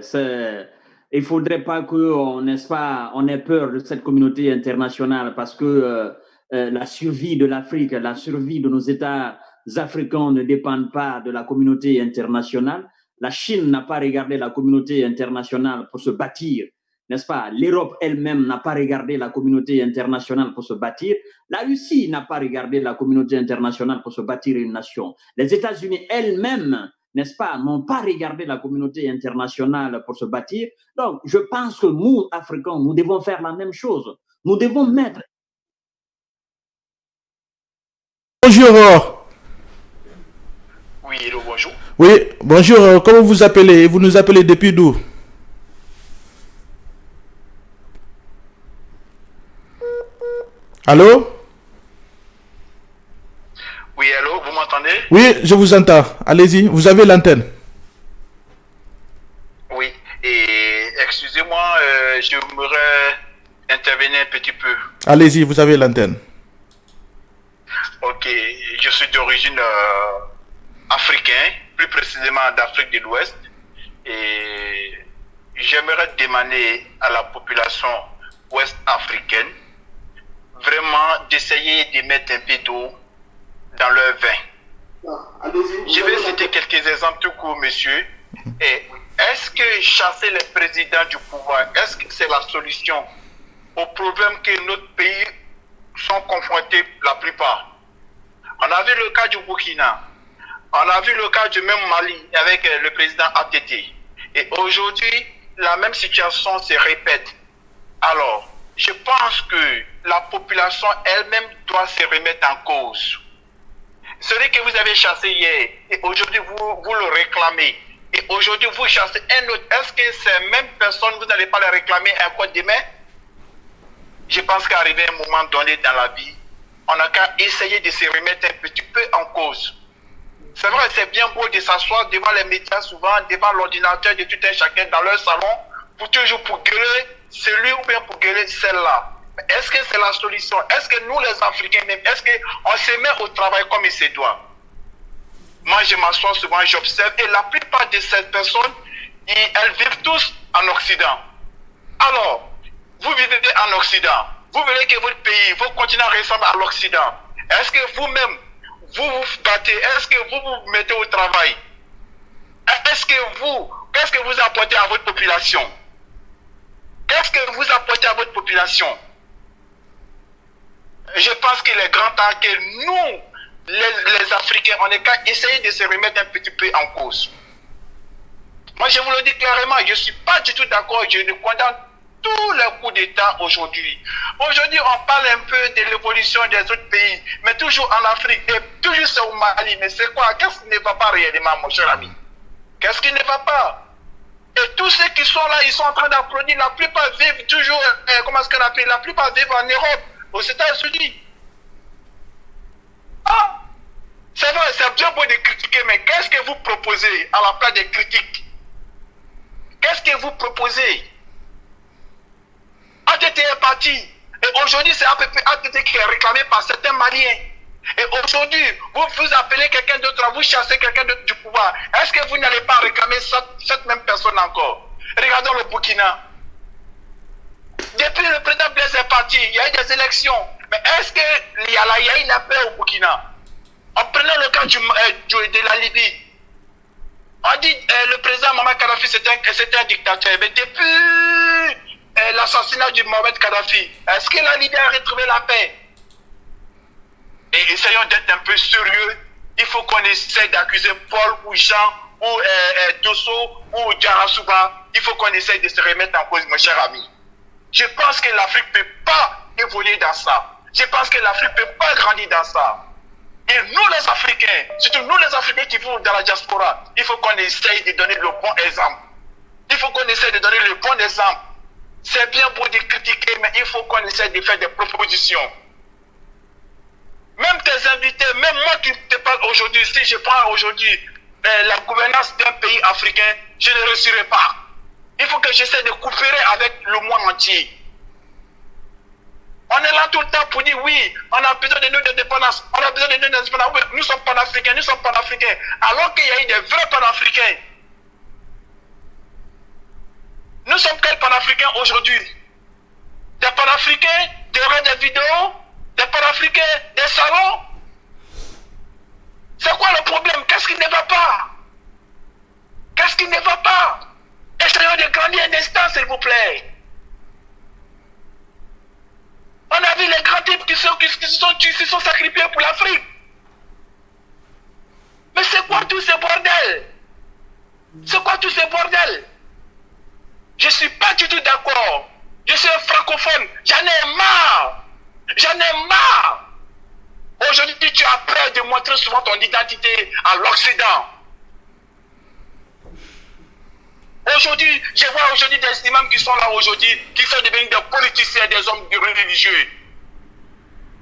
il ne faudrait pas qu'on ait peur de cette communauté internationale parce que la survie de l'Afrique, la survie de nos États africains ne dépendent pas de la communauté internationale. La Chine n'a pas regardé la communauté internationale pour se bâtir, n'est-ce pas? L'Europe elle-même n'a pas regardé la communauté internationale pour se bâtir. La Russie n'a pas regardé la communauté internationale pour se bâtir une nation. Les États-Unis elles-mêmes, n'est-ce pas, n'ont pas regardé la communauté internationale pour se bâtir. Donc, je pense que nous, Africains, nous devons faire la même chose. Nous devons mettre... Bonjour. Oui, hello, bonjour. Oui, bonjour. Comment vous appelez? Vous nous appelez depuis d'où? Allô? Oui, allô, vous m'entendez? Oui, je vous entends. Allez-y, vous avez l'antenne. Oui, et excusez-moi, j'aimerais intervenir un petit peu. Allez-y, vous avez l'antenne. Ok, je suis d'origine africaine, plus précisément d'Afrique de l'Ouest, et j'aimerais demander à la population ouest-africaine vraiment d'essayer de mettre un peu d'eau dans leur vin. Je vais citer quelques exemples tout court, monsieur. Et est-ce que chasser les présidents du pouvoir, est-ce que c'est la solution aux problèmes que notre pays sont confrontés la plupart? On a vu le cas du Burkina, on a vu le cas du même Mali avec le président ATT. Et aujourd'hui, la même situation se répète. Alors, je pense que la population elle-même doit se remettre en cause. Celui que vous avez chassé hier, et aujourd'hui vous le réclamez, et aujourd'hui vous chassez un autre, est-ce que ces mêmes personnes, vous n'allez pas les réclamer encore demain? Je pense qu'arrivé un moment donné dans la vie, on n'a qu'à essayer de se remettre un petit peu en cause. C'est vrai, c'est bien beau de s'asseoir devant les médias, souvent devant l'ordinateur de tout un chacun dans leur salon, pour toujours pour gueuler celui ou bien pour gueuler celle-là. Est-ce que c'est la solution? Est-ce que nous les Africains même, est-ce qu'on se met au travail comme il se doit? Moi je m'assois souvent, j'observe, et la plupart de ces personnes, elles vivent tous en Occident. Alors, vous vivez en Occident, vous voulez que votre pays, vos continents ressemblent à l'Occident. Est-ce que vous-même, vous vous battez? Est-ce que vous vous mettez au travail? Qu'est-ce que vous apportez à votre population? Qu'est-ce que vous apportez à votre population? Je pense qu'il est grand temps que nous, les Africains, on est qu'à essayer de se remettre un petit peu en cause. Moi, je vous le dis clairement, je ne suis pas du tout d'accord, je ne condamne tous les coups d'État aujourd'hui. Aujourd'hui, on parle un peu de l'évolution des autres pays, mais toujours en Afrique, et toujours c'est au Mali. Mais c'est quoi? Qu'est-ce qui ne va pas réellement, mon cher ami? Qu'est-ce qui ne va pas? Et tous ceux qui sont là, ils sont en train d'applaudir. La plupart vivent toujours, comment est-ce qu'on appelle? La plupart vivent en Europe, aux États-Unis. Ah, c'est vrai, c'est bien beau de critiquer, mais qu'est-ce que vous proposez à la place des critiques? Qu'est-ce que vous proposez? ATT est parti. Et aujourd'hui, c'est à peu près ATT qui est réclamé par certains Maliens. Et aujourd'hui, vous appelez quelqu'un d'autre, vous chassez quelqu'un d'autre du pouvoir. Est-ce que vous n'allez pas réclamer cette même personne encore? Regardons le Burkina. Depuis le président Blaise est parti, il y a eu des élections. Mais est-ce qu'il y a eu une paix au Burkina? En prenant le cas de la Libye, on dit le président Mohamed Kadhafi c'était un dictateur. Mais depuis l'assassinat de Mohamed Kadhafi, est-ce que la Libye a retrouvé la paix? Et essayons d'être un peu sérieux. Il faut qu'on essaie d'accuser Paul ou Jean ou Dosso ou Djarasouba. Il faut qu'on essaie de se remettre en cause, mon cher ami. Je pense que l'Afrique ne peut pas évoluer dans ça. Je pense que l'Afrique ne peut pas grandir dans ça. Et nous les Africains, surtout nous les Africains qui vivent dans la diaspora, il faut qu'on essaye de donner le bon exemple. Il faut qu'on essaye de donner le bon exemple. C'est bien beau de critiquer, mais il faut qu'on essaye de faire des propositions. Même tes invités, même moi qui te parle aujourd'hui, si je prends aujourd'hui la gouvernance d'un pays africain, je ne réussirai pas. Il faut que j'essaie de coopérer avec le monde entier. On est là tout le temps pour dire oui, on a besoin de notre indépendance, on a besoin de notre indépendance. Oui, nous sommes panafricains, nous sommes panafricains. Alors qu'il y a eu des vrais panafricains. Nous sommes quels panafricains aujourd'hui? Des panafricains, des vidéos, des panafricains, des salons. C'est quoi le problème? Qu'est-ce qui ne va pas? Qu'est-ce qui ne va pas? Essayons de grandir un instant, s'il vous plaît. On a vu les grands types qui se sont sacrifiés pour l'Afrique. Mais c'est quoi tous ces bordels? C'est quoi tous ces bordels? Je ne suis pas du tout d'accord. Je suis un francophone. J'en ai marre. J'en ai marre. Aujourd'hui, tu as peur de montrer souvent ton identité à l'Occident. Aujourd'hui, je vois aujourd'hui des imams qui sont là aujourd'hui, qui sont devenus des politiciens, des hommes religieux.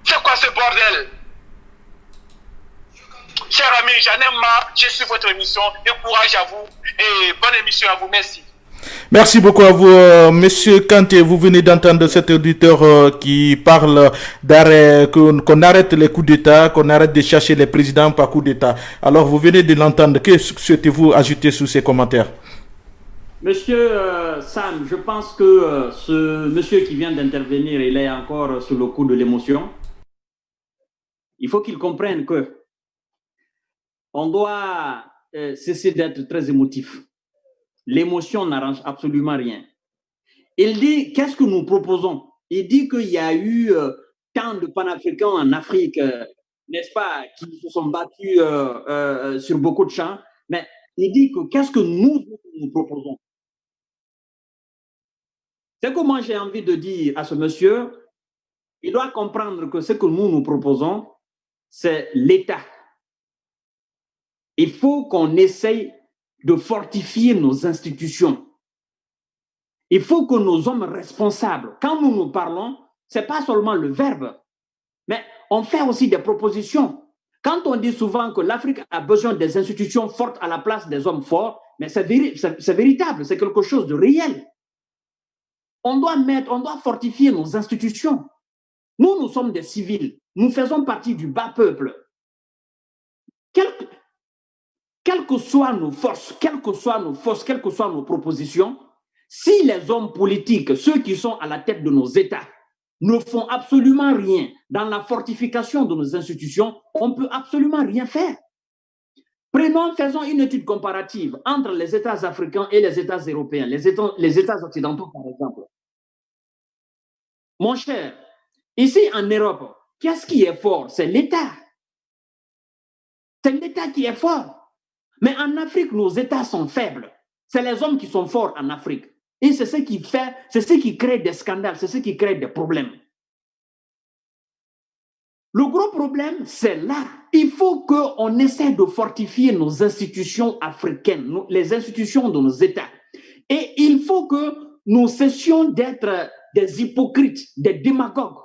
C'est quoi ce bordel? Chers amis, j'en ai marre. Je suis votre émission. Et courage à vous. Et bonne émission à vous. Merci. Merci beaucoup à vous, Monsieur Kanté. Vous venez d'entendre cet auditeur qui parle d'arrêt, qu'on arrête les coups d'État, qu'on arrête de chercher les présidents par coup d'État. Alors, vous venez de l'entendre. Que souhaitez-vous ajouter sous ces commentaires? Monsieur Sam, je pense que ce monsieur qui vient d'intervenir, il est encore sous le coup de l'émotion. Il faut qu'il comprenne que on doit cesser d'être très émotif. L'émotion n'arrange absolument rien. Il dit, qu'est-ce que nous proposons? Il dit qu'il y a eu tant de panafricains en Afrique, n'est-ce pas, qui se sont battus sur beaucoup de champs. Mais il dit que qu'est-ce que nous proposons? C'est que moi j'ai envie de dire à ce monsieur, il doit comprendre que ce que nous proposons, c'est l'État. Il faut qu'on essaye de fortifier nos institutions. Il faut que nos hommes responsables, quand nous parlons, ce n'est pas seulement le verbe, mais on fait aussi des propositions. Quand on dit souvent que l'Afrique a besoin des institutions fortes à la place des hommes forts, mais c'est véritable, c'est quelque chose de réel. On doit fortifier nos institutions. Nous sommes des civils, nous faisons partie du bas peuple. Quelles que soient nos forces, quelles que soient nos propositions, si les hommes politiques, ceux qui sont à la tête de nos États, ne font absolument rien dans la fortification de nos institutions, on ne peut absolument rien faire. Faisons une étude comparative entre les États africains et les États européens, les États occidentaux par exemple. Mon cher, ici en Europe, qu'est-ce qui est fort? C'est l'État. C'est l'État qui est fort. Mais en Afrique, nos États sont faibles. C'est les hommes qui sont forts en Afrique. Et c'est ce qui crée des scandales, c'est ce qui crée des problèmes. Le gros problème, c'est là. Il faut qu'on essaie de fortifier nos institutions africaines, les institutions de nos États. Et il faut que nous cessions d'être des hypocrites, des démagogues.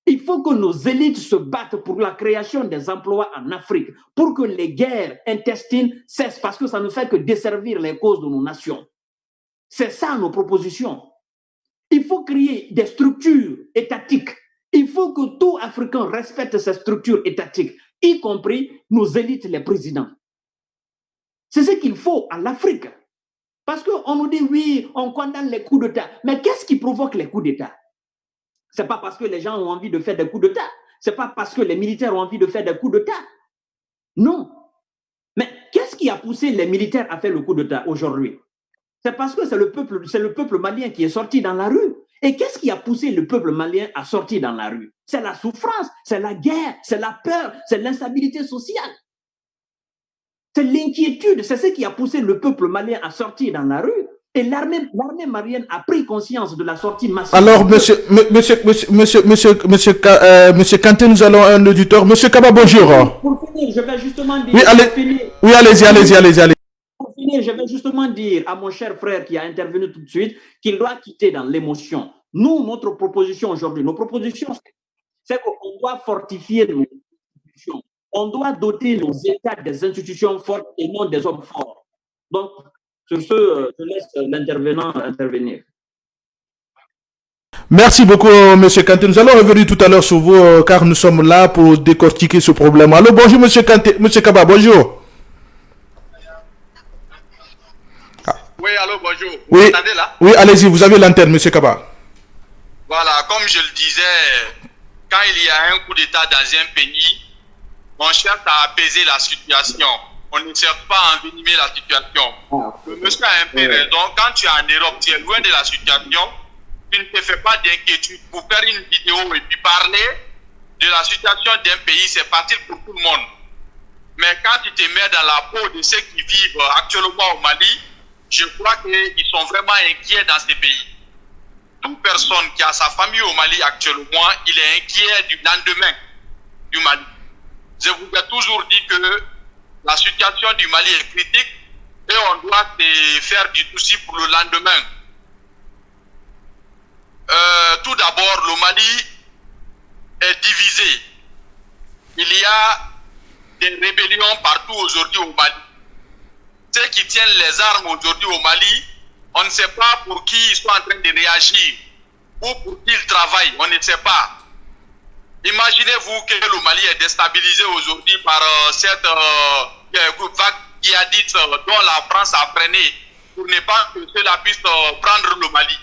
Il faut que nos élites se battent pour la création des emplois en Afrique, pour que les guerres intestines cessent, parce que ça ne fait que desservir les causes de nos nations. C'est ça nos propositions. Il faut créer des structures étatiques. Il faut que tout Africain respecte ces structures étatiques, y compris nos élites, les présidents. C'est ce qu'il faut à l'Afrique. Parce qu'on nous dit, oui, on condamne les coups d'État. Mais qu'est-ce qui provoque les coups d'État? Ce n'est pas parce que les gens ont envie de faire des coups d'État. Ce n'est pas parce que les militaires ont envie de faire des coups d'État. Non. Mais qu'est-ce qui a poussé les militaires à faire le coup d'État aujourd'hui? C'est parce que c'est le peuple malien qui est sorti dans la rue. Et qu'est-ce qui a poussé le peuple malien à sortir dans la rue? C'est la souffrance, c'est la guerre, c'est la peur, c'est l'instabilité sociale. C'est l'inquiétude, c'est ce qui a poussé le peuple malien à sortir dans la rue. Et l'armée malienne a pris conscience de la sortie massive. Alors, monsieur Kanté, nous allons à un auditeur. Monsieur Kaba, bonjour. Pour finir, je vais justement dire... Oui, allez-y. Pour finir, je vais justement dire à mon cher frère qui a intervenu tout de suite qu'il doit quitter dans l'émotion. Nous, notre proposition aujourd'hui, nos propositions, c'est qu'on doit fortifier nos institutions. On doit doter nos États des institutions fortes et non des hommes forts. Donc, sur ce, je laisse l'intervenant intervenir. Merci beaucoup, Monsieur Kanté. Nous allons revenir tout à l'heure sur vous, car nous sommes là pour décortiquer ce problème. Allô, bonjour, Monsieur Kanté, Monsieur Kaba, bonjour. Oui, allô, bonjour. Vous Oui, m'entendez là? oui, allez-y, vous avez l'antenne, Monsieur Kaba. Voilà, comme je le disais, quand il y a un coup d'État dans un pays, on cherche à apaiser la situation. On ne cherche pas à envenimer la situation. Le monsieur a un peu raison. Quand tu es en Europe, tu es loin de la situation, tu ne te fais pas d'inquiétude pour faire une vidéo et puis parler de la situation d'un pays, c'est facile pour tout le monde. Mais quand tu te mets dans la peau de ceux qui vivent actuellement au Mali, je crois qu'ils sont vraiment inquiets dans ces pays. Toute personne qui a sa famille au Mali actuellement, il est inquiet du lendemain du Mali. Je vous ai toujours dit que la situation du Mali est critique et on doit faire du souci pour le lendemain. Tout d'abord, le Mali est divisé. Il y a des rébellions partout aujourd'hui au Mali. Ceux qui tiennent les armes aujourd'hui au Mali, on ne sait pas pour qui ils sont en train de réagir ou pour qui ils travaillent, on ne sait pas. Imaginez-vous que le Mali est déstabilisé aujourd'hui par cette vague djihadiste dont la France a freiné pour ne pas que ceux-là puissent prendre le Mali.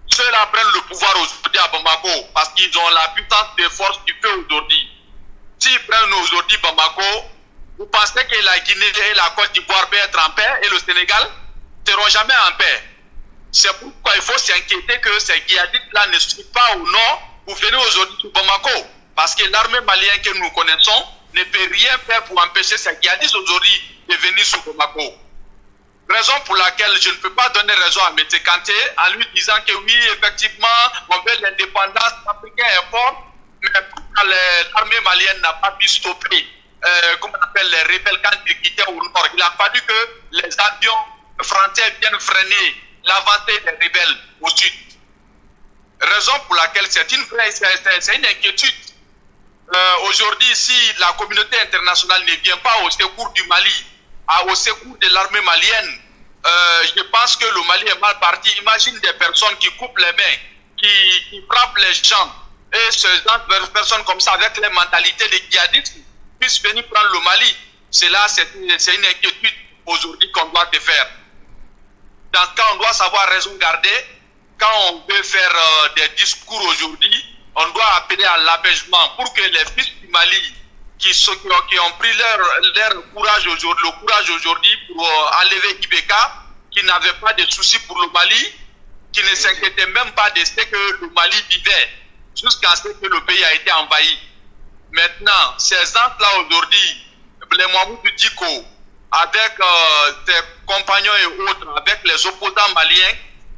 Ceux-là prennent le pouvoir aujourd'hui à Bamako parce qu'ils ont la puissance de force du feu aujourd'hui. S'ils prennent aujourd'hui Bamako, vous pensez que la Guinée et la Côte d'Ivoire peuvent être en paix et le Sénégal ne seront jamais en paix. C'est pourquoi il faut s'inquiéter que ces djihadistes-là ne suivent pas ou non. Vous venez aujourd'hui sur Bamako. Parce que l'armée malienne que nous connaissons ne peut rien faire pour empêcher ces djihadistes aujourd'hui de venir sur Bamako. Raison pour laquelle je ne peux pas donner raison à M. Kanté en lui disant que oui, effectivement, on veut l'indépendance africaine est forte, mais pourquoi l'armée malienne n'a pas pu stopper comment on appelle les rebelles quand ils quittaient au nord. Il a fallu que les avions français viennent freiner l'avancée des rebelles au sud. Raison pour laquelle c'est une inquiétude. Aujourd'hui, si la communauté internationale ne vient pas au secours du Mali, au secours de l'armée malienne, je pense que le Mali est mal parti. Imagine des personnes qui coupent les mains, qui frappent les gens, et ce genre de personnes comme ça, avec les mentalités de djihadistes, puissent venir prendre le Mali. C'est une inquiétude aujourd'hui qu'on doit se faire. Dans ce cas, on doit savoir raison garder. Quand on veut faire des discours aujourd'hui, on doit appeler à l'apaisement pour que les fils du Mali qui ont pris leur courage aujourd'hui pour enlever Ibeka, qui n'avaient pas de soucis pour le Mali, qui ne s'inquiétaient même pas de ce que le Mali vivait, jusqu'à ce que le pays a été envahi. Maintenant, ces gens-là aujourd'hui, les Mamoudou Diko, avec ses compagnons et autres, avec les opposants maliens,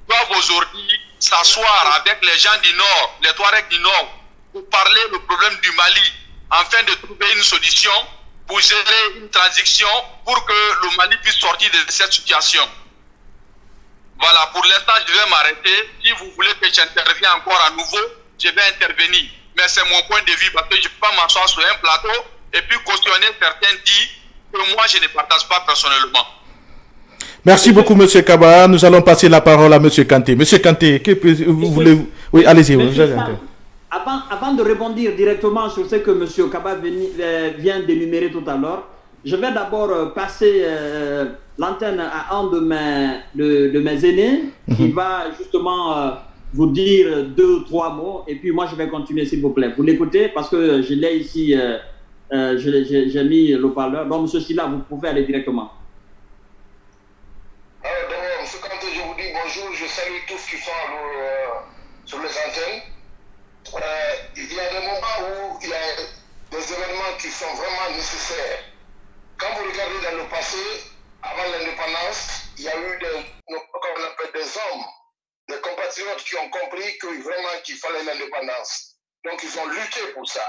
doivent aujourd'hui s'asseoir avec les gens du Nord, les Touaregs du Nord, pour parler du problème du Mali, afin de trouver une solution pour gérer une transition pour que le Mali puisse sortir de cette situation. Voilà, pour l'instant, je vais m'arrêter. Si vous voulez que j'intervienne encore à nouveau, je vais intervenir. Mais c'est mon point de vue parce que je ne peux pas m'asseoir sur un plateau et puis cautionner certains dits que moi, je ne partage pas personnellement. Merci beaucoup, M. Kaba. Nous allons passer la parole à M. Kanté. M. Kanté, vous voulez... Oui, allez-y. Avant de rebondir directement sur ce que M. Kaba vient d'énumérer tout à l'heure, je vais d'abord passer l'antenne à un de mes aînés qui va justement vous dire 2 ou 3 mots et puis moi je vais continuer s'il vous plaît. Vous l'écoutez parce que je l'ai ici, j'ai mis le parleur. Donc M. Silla, vous pouvez aller directement. Alors d'abord, M. Kanté, je vous dis bonjour, je salue tous qui sont sur les antennes. Il y a des moments où il y a des événements qui sont vraiment nécessaires. Quand vous regardez dans le passé, avant l'indépendance, il y a eu des hommes, des compatriotes qui ont compris qu'il fallait l'indépendance. Donc ils ont lutté pour ça.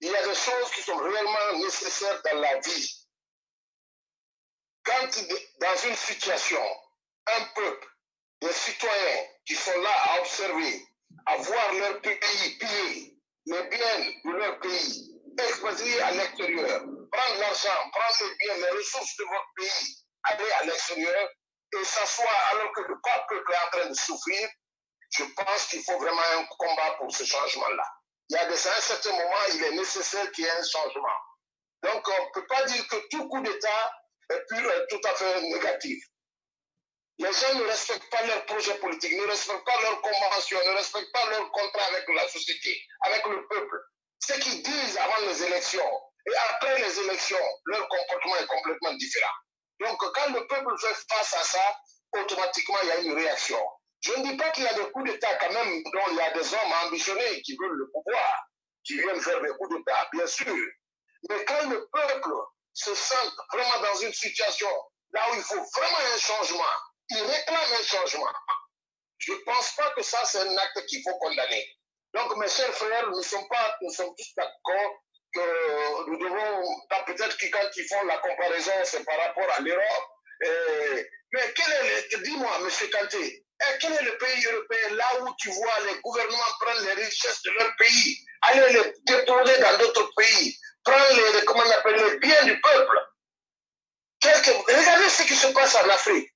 Il y a des choses qui sont réellement nécessaires dans la vie. Quand dans une situation, un peuple, des citoyens qui sont là à observer, à voir leur pays piller les biens de leur pays, expatrier à l'extérieur, prendre l'argent, prendre les biens, les ressources de votre pays, aller à l'extérieur et s'asseoir alors que le peuple est en train de souffrir, je pense qu'il faut vraiment un combat pour ce changement-là. À un certain moment, il est nécessaire qu'il y ait un changement. Donc, on ne peut pas dire que tout coup d'État est tout à fait négatif. Les gens ne respectent pas leurs projets politiques, ne respectent pas leurs conventions, ne respectent pas leurs contrats avec la société, avec le peuple. Ce qu'ils disent avant les élections et après les élections, leur comportement est complètement différent. Donc, quand le peuple fait face à ça, automatiquement, il y a une réaction. Je ne dis pas qu'il y a des coups d'État quand même, dont il y a des hommes ambitionnés qui veulent le pouvoir, qui viennent faire des coups d'État, bien sûr. Mais quand le peuple se sent vraiment dans une situation là où il faut vraiment un changement, il réclame un changement. Je ne pense pas que ça, c'est un acte qu'il faut condamner. Donc, mes chers frères, nous sommes tous d'accord que nous devons, peut-être que quand ils font la comparaison, c'est par rapport à l'Europe. Mais dis-moi, M. Kanté, quel est le pays européen là où tu vois les gouvernements prendre les richesses de leur pays, aller les détourner dans d'autres pays, prendre les biens du peuple? Regardez ce qui se passe en Afrique.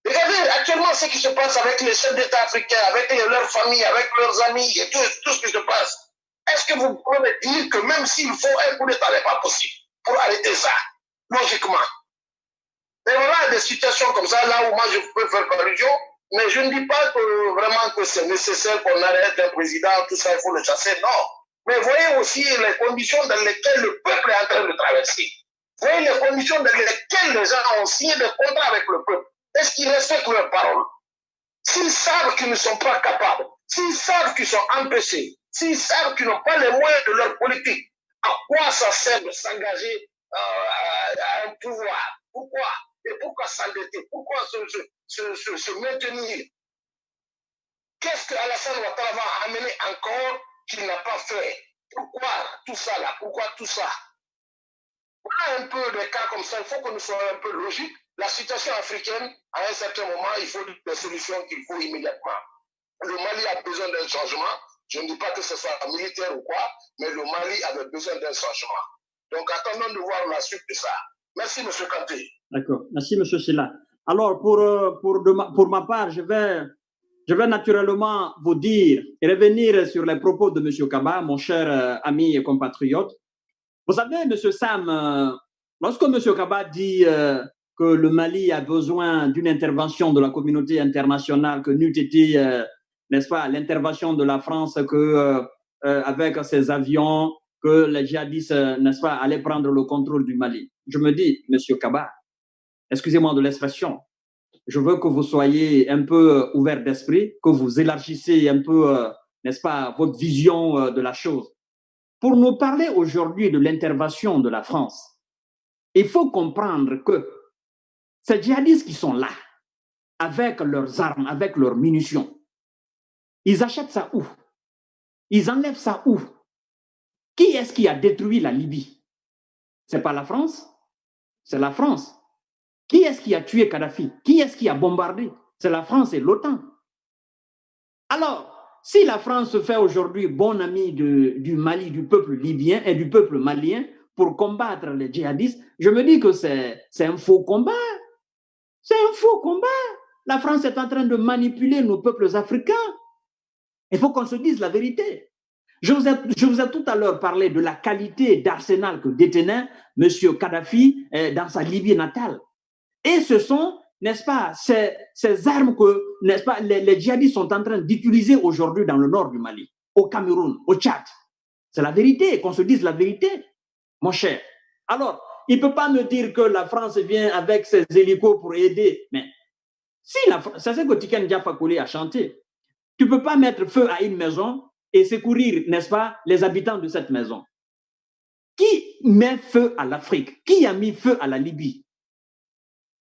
Regardez actuellement ce qui se passe avec les chefs d'État africains, avec leurs familles, avec leurs amis et tout ce qui se passe. Est-ce que vous pouvez me dire que même s'il faut un coup d'État, n'est pas possible pour arrêter ça, logiquement? Mais voilà des situations comme ça, là où moi je peux faire allusion, mais je ne dis pas vraiment que c'est nécessaire qu'on arrête un président, tout ça, il faut le chasser, non. Mais voyez aussi les conditions dans lesquelles le peuple est en train de traverser. Voyez les conditions dans lesquelles les gens ont signé des contrats avec le peuple. Est-ce qu'ils respectent leurs paroles? S'ils savent qu'ils ne sont pas capables, s'ils savent qu'ils sont empêchés, s'ils savent qu'ils n'ont pas les moyens de leur politique, à quoi ça sert de s'engager à un pouvoir? Pourquoi? Et pourquoi s'endetter? Pourquoi se maintenir? Qu'est-ce que Alassane Ouattara va amener encore qu'il n'a pas fait? Pourquoi tout ça là? Pourquoi tout ça? Voilà un peu des cas comme ça. Il faut que nous soyons un peu logiques. La situation africaine, à un certain moment, il faut des solutions qu'il faut immédiatement. Le Mali a besoin d'un changement. Je ne dis pas que ce soit militaire ou quoi, mais le Mali avait besoin d'un changement. Donc attendons de voir la suite de ça. Merci, M. Kanté. D'accord. Merci, M. Silla. Alors, pour ma part, je vais naturellement vous dire et revenir sur les propos de M. Kaba, mon cher ami et compatriote. Vous savez, M. Sam, lorsque M. Kaba dit que le Mali a besoin d'une intervention de la communauté internationale, que n'eût été, n'est-ce pas, l'intervention de la France avec ses avions, que les djihadistes, n'est-ce pas, allaient prendre le contrôle du Mali. Je me dis, M. Kaba, excusez-moi de l'expression, je veux que vous soyez un peu ouvert d'esprit, que vous élargissez un peu, n'est-ce pas, votre vision de la chose. Pour nous parler aujourd'hui de l'intervention de la France, il faut comprendre que ces djihadistes qui sont là, avec leurs armes, avec leurs munitions, ils achètent ça où? Ils enlèvent ça où? Qui est-ce qui a détruit la Libye? C'est pas la France? C'est la France. Qui est-ce qui a tué Kadhafi? Qui est-ce qui a bombardé? C'est la France et l'OTAN. Alors, si la France se fait aujourd'hui bon ami du Mali, du peuple libyen et du peuple malien pour combattre les djihadistes, je me dis que c'est un faux combat. C'est un faux combat. La France est en train de manipuler nos peuples africains. Il faut qu'on se dise la vérité. Je vous ai tout à l'heure parlé de la qualité d'arsenal que détenait M. Kadhafi dans sa Libye natale. Et ce sont, n'est-ce pas, ces armes que, n'est-ce pas, les djihadistes sont en train d'utiliser aujourd'hui dans le nord du Mali, au Cameroun, au Tchad. C'est la vérité, qu'on se dise la vérité, mon cher. Alors, il ne peut pas me dire que la France vient avec ses hélicos pour aider. Mais si c'est ce que Tiken Jah Fakoly a chanté. Tu ne peux pas mettre feu à une maison et secourir, n'est-ce pas, les habitants de cette maison. Qui met feu à l'Afrique? Qui a mis feu à la Libye?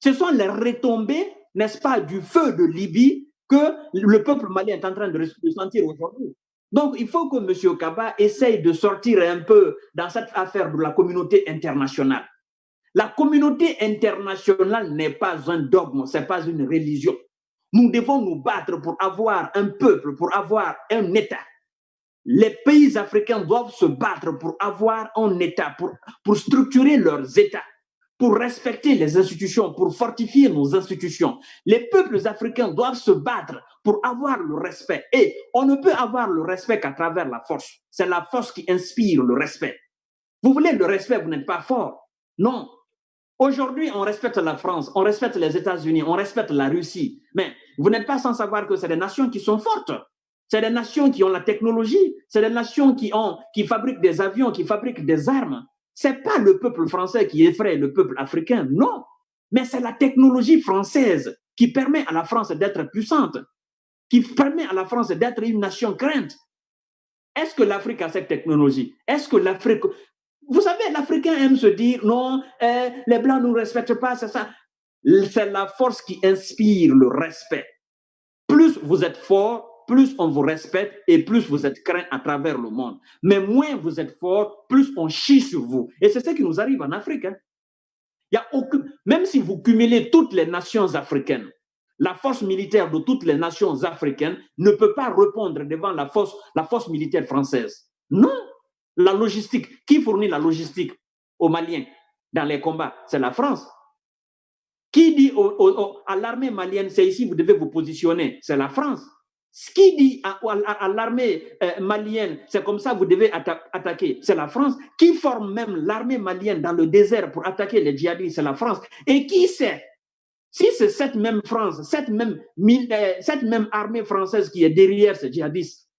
Ce sont les retombées, n'est-ce pas, du feu de Libye que le peuple malien est en train de ressentir aujourd'hui. Donc, il faut que M. Kaba essaye de sortir un peu dans cette affaire de la communauté internationale. La communauté internationale n'est pas un dogme, ce n'est pas une religion. Nous devons nous battre pour avoir un peuple, pour avoir un État. Les pays africains doivent se battre pour avoir un État, pour structurer leurs États, pour respecter les institutions, pour fortifier nos institutions. Les peuples africains doivent se battre pour avoir le respect. Et on ne peut avoir le respect qu'à travers la force. C'est la force qui inspire le respect. Vous voulez le respect, vous n'êtes pas fort. Non. Aujourd'hui, on respecte la France, on respecte les États-Unis, on respecte la Russie. Mais vous n'êtes pas sans savoir que c'est des nations qui sont fortes. C'est des nations qui ont la technologie. C'est des nations qui fabriquent des avions, qui fabriquent des armes. C'est pas le peuple français qui effraie le peuple africain, non. Mais c'est la technologie française qui permet à la France d'être puissante, qui permet à la France d'être une nation crainte. Est-ce que l'Afrique a cette technologie? Est-ce que l'Afrique... Vous savez, l'Africain aime se dire, non, les Blancs ne nous respectent pas, c'est ça. C'est la force qui inspire le respect. Plus vous êtes fort, plus on vous respecte et plus vous êtes craint à travers le monde. Mais moins vous êtes fort, plus on chie sur vous. Et c'est ce qui nous arrive en Afrique. Hein. Il y a aucun... Même si vous cumulez toutes les nations africaines, la force militaire de toutes les nations africaines ne peut pas répondre devant la force militaire française. Non. La logistique, qui fournit la logistique aux Maliens dans les combats? C'est la France. Qui dit à l'armée malienne, c'est ici vous devez vous positionner? C'est la France. Qui dit à l'armée malienne, c'est comme ça vous devez attaquer? C'est la France. Qui forme même l'armée malienne dans le désert pour attaquer les djihadistes? C'est la France. Et qui sait? Si c'est cette même France, cette même armée française qui est derrière ces djihadistes,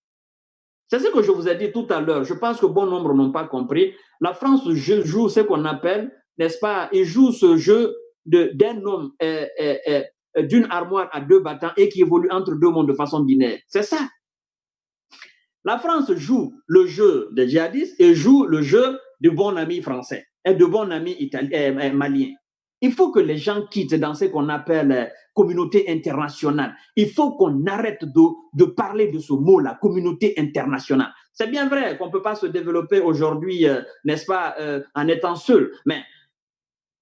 c'est ce que je vous ai dit tout à l'heure. Je pense que bon nombre n'ont pas compris. La France joue ce qu'on appelle, n'est-ce pas, il joue ce jeu d'un homme d'une armoire à deux battants et qui évolue entre deux mondes de façon binaire. C'est ça. La France joue le jeu des djihadistes et joue le jeu du bon ami français et de bon ami malien. Il faut que les gens quittent dans ce qu'on appelle communauté internationale. Il faut qu'on arrête de parler de ce mot-là, communauté internationale. C'est bien vrai qu'on ne peut pas se développer aujourd'hui, n'est-ce pas, en étant seul. Mais,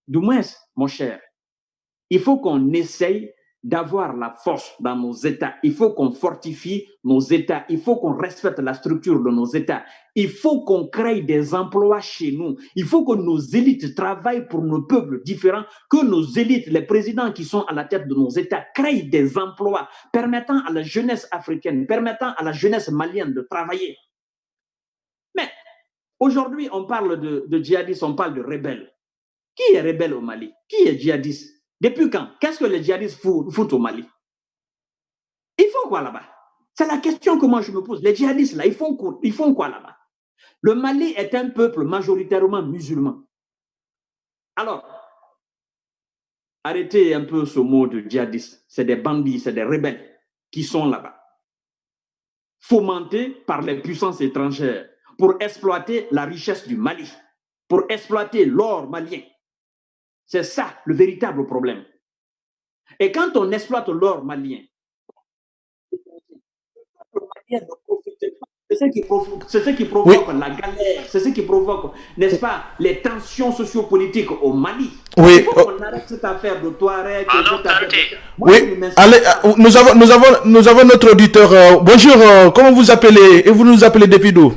du moins, mon cher, il faut qu'on essaye d'avoir la force dans nos États. Il faut qu'on fortifie nos États. Il faut qu'on respecte la structure de nos États. Il faut qu'on crée des emplois chez nous. Il faut que nos élites travaillent pour nos peuples différents, que nos élites, les présidents qui sont à la tête de nos États, créent des emplois permettant à la jeunesse africaine, permettant à la jeunesse malienne de travailler. Mais aujourd'hui, on parle de djihadistes, on parle de rebelles. Qui est rebelle au Mali? Qui est djihadiste? Depuis quand? Qu'est-ce que les djihadistes foutent au Mali? Ils font quoi là-bas? C'est la question que moi je me pose. Les djihadistes là, ils font quoi là-bas? Le Mali est un peuple majoritairement musulman. Alors, arrêtez un peu ce mot de djihadistes. C'est des bandits, c'est des rebelles qui sont là-bas. Fomentés par les puissances étrangères pour exploiter la richesse du Mali, pour exploiter l'or malien. C'est ça le véritable problème. Et quand on exploite l'or malien, c'est ce qui provoque la galère, c'est ce qui provoque, n'est-ce pas, les tensions sociopolitiques au Mali. Oui. Il faut qu'on arrête cette affaire de Touareg. Oui, allez, nous avons notre auditeur. Bonjour, comment vous appelez? Et vous nous appelez depuis d'où?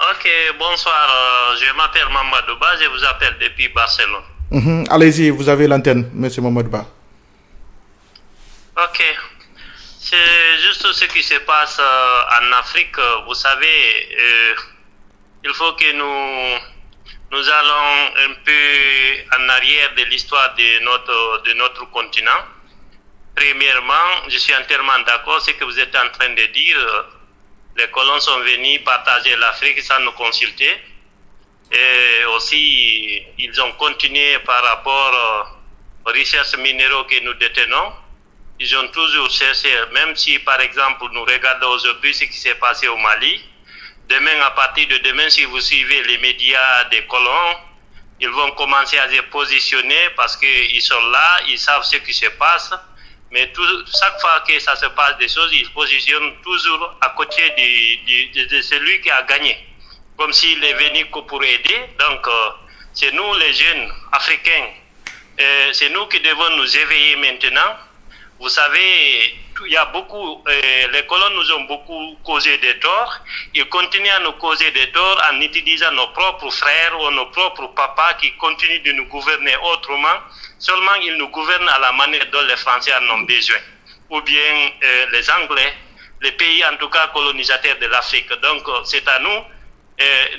Ok, bonsoir, je m'appelle Mamadou Ba, je vous appelle depuis Barcelone. Allez-y, vous avez l'antenne, monsieur Mamadou Ba. Ok, c'est juste ce qui se passe en Afrique. Vous savez, il faut que nous allons un peu en arrière de l'histoire de notre continent. Premièrement, je suis entièrement d'accord avec ce que vous êtes en train de dire. Les colons sont venus partager l'Afrique sans nous consulter. Et aussi, ils ont continué par rapport aux richesses minéraux que nous détenons. Ils ont toujours cherché, même si par exemple nous regardons aujourd'hui ce qui s'est passé au Mali, demain, à partir de demain, si vous suivez les médias des colons, ils vont commencer à se positionner parce qu'ils sont là, ils savent ce qui se passe. Mais chaque fois que ça se passe des choses, ils se positionnent toujours à côté de celui qui a gagné. Comme s'il est venu pour aider. Donc, c'est nous les jeunes africains, c'est nous qui devons nous éveiller maintenant Vous savez, il y a beaucoup, les colons nous ont beaucoup causé des torts. Ils continuent à nous causer des torts en utilisant nos propres frères ou nos propres papas qui continuent de nous gouverner autrement. Seulement, ils nous gouvernent à la manière dont les Français en ont besoin. Ou bien les Anglais, les pays en tout cas colonisateurs de l'Afrique. Donc, c'est à nous.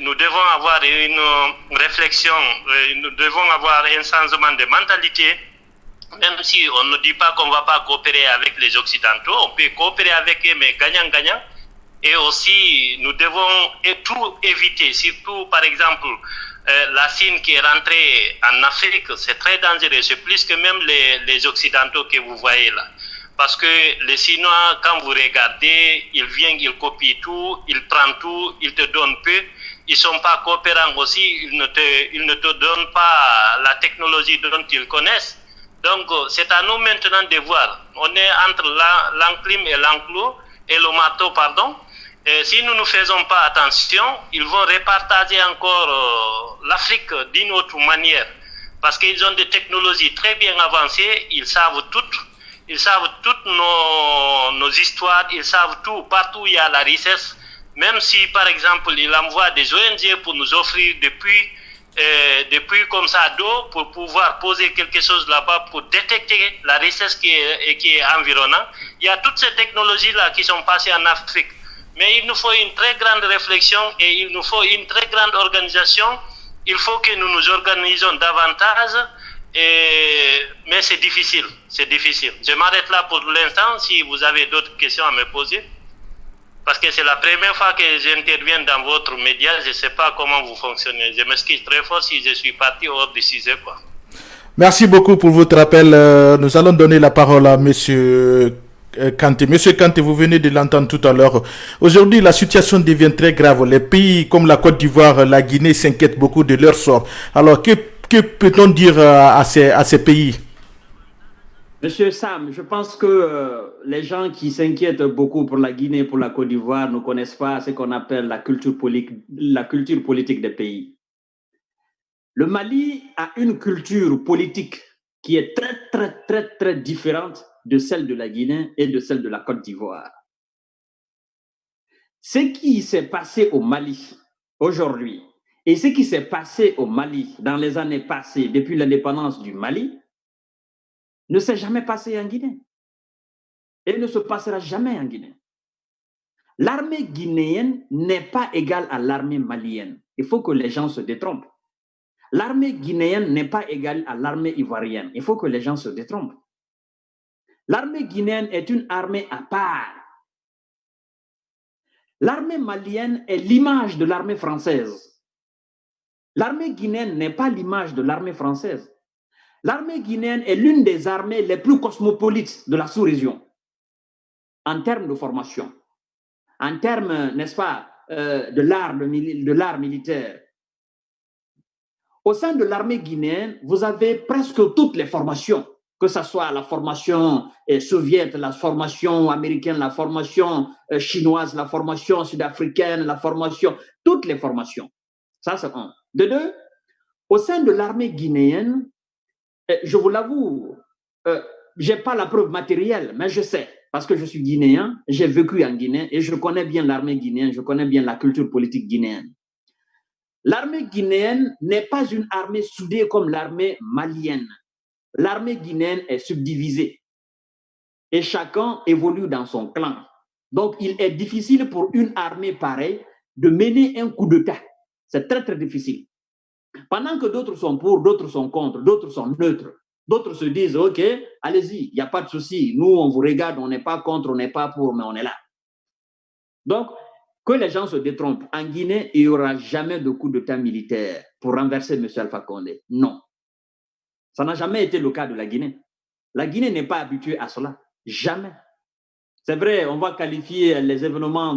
Nous devons avoir une réflexion, nous devons avoir un changement de mentalité. Même si on ne dit pas qu'on ne va pas coopérer avec les Occidentaux, on peut coopérer avec eux, mais gagnant-gagnant. Et aussi, nous devons tout éviter, surtout par exemple, la Chine qui est rentrée en Afrique, c'est très dangereux, c'est plus que même les Occidentaux que vous voyez là. Parce que les Chinois, quand vous regardez, ils viennent, ils copient tout, ils prennent tout, ils te donnent peu. Ils ne sont pas coopérants aussi, ils ne te donnent pas la technologie dont ils connaissent. Donc, c'est à nous maintenant de voir. On est entre l'enclume et l'enclos, et le marteau, pardon. Et si nous ne faisons pas attention, ils vont repartager encore l'Afrique d'une autre manière. Parce qu'ils ont des technologies très bien avancées, ils savent toutes nos histoires, ils savent tout, partout il y a la richesse. Même si, par exemple, ils envoient des ONG pour nous offrir depuis comme ça d'eau pour pouvoir poser quelque chose là-bas pour détecter la richesse qui est environnante. Il y a toutes ces technologies-là qui sont passées en Afrique. Mais il nous faut une très grande réflexion et il nous faut une très grande organisation. Il faut que nous nous organisons davantage. Mais c'est difficile, Je m'arrête là pour l'instant. Si vous avez d'autres questions à me poser. Parce que c'est la première fois que j'interviens dans votre média, je ne sais pas comment vous fonctionnez. Je m'excuse très fort si je suis parti hors du sujet, quoi. Merci beaucoup pour votre appel. Nous allons donner la parole à Monsieur Kanté. Monsieur Kanté, vous venez de l'entendre tout à l'heure. Aujourd'hui, la situation devient très grave. Les pays comme la Côte d'Ivoire, la Guinée s'inquiètent beaucoup de leur sort. Alors, que peut-on dire à ces pays? Monsieur Sam, je pense que les gens qui s'inquiètent beaucoup pour la Guinée, pour la Côte d'Ivoire, ne connaissent pas ce qu'on appelle la culture politique des pays. Le Mali a une culture politique qui est très différente de celle de la Guinée et de celle de la Côte d'Ivoire. Ce qui s'est passé au Mali aujourd'hui et ce qui s'est passé au Mali dans les années passées, depuis l'indépendance du Mali, ne s'est jamais passé en Guinée et ne se passera jamais en Guinée. L'armée guinéenne n'est pas égale à l'armée malienne. Il faut que les gens se détrompent. L'armée guinéenne n'est pas égale à l'armée ivoirienne. Il faut que les gens se détrompent. L'armée guinéenne est une armée à part. L'armée malienne est l'image de l'armée française. L'armée guinéenne n'est pas l'image de l'armée française. L'armée guinéenne est l'une des armées les plus cosmopolites de la sous-région en termes de formation, en termes, n'est-ce pas, de l'art militaire. Au sein de l'armée guinéenne, vous avez presque toutes les formations, que ce soit la formation soviétique, la formation américaine, la formation chinoise, la formation sud-africaine, la formation, toutes les formations. Ça, c'est un. De deux, au sein de l'armée guinéenne, je vous l'avoue, je n'ai pas la preuve matérielle, mais je sais, parce que je suis guinéen, j'ai vécu en Guinée et je connais bien l'armée guinéenne, je connais bien la culture politique guinéenne. L'armée guinéenne n'est pas une armée soudée comme l'armée malienne. L'armée guinéenne est subdivisée et chacun évolue dans son clan. Donc, il est difficile pour une armée pareille de mener un coup d'État. C'est très difficile. Pendant que d'autres sont pour, d'autres sont contre, d'autres sont neutres. D'autres se disent, OK, allez-y, il n'y a pas de souci. Nous, on vous regarde, on n'est pas contre, on n'est pas pour, mais on est là. Donc, que les gens se détrompent. En Guinée, il n'y aura jamais de coup d'État militaire pour renverser M. Alpha Condé. Non. Ça n'a jamais été le cas de la Guinée. La Guinée n'est pas habituée à cela. Jamais. C'est vrai, on va qualifier les événements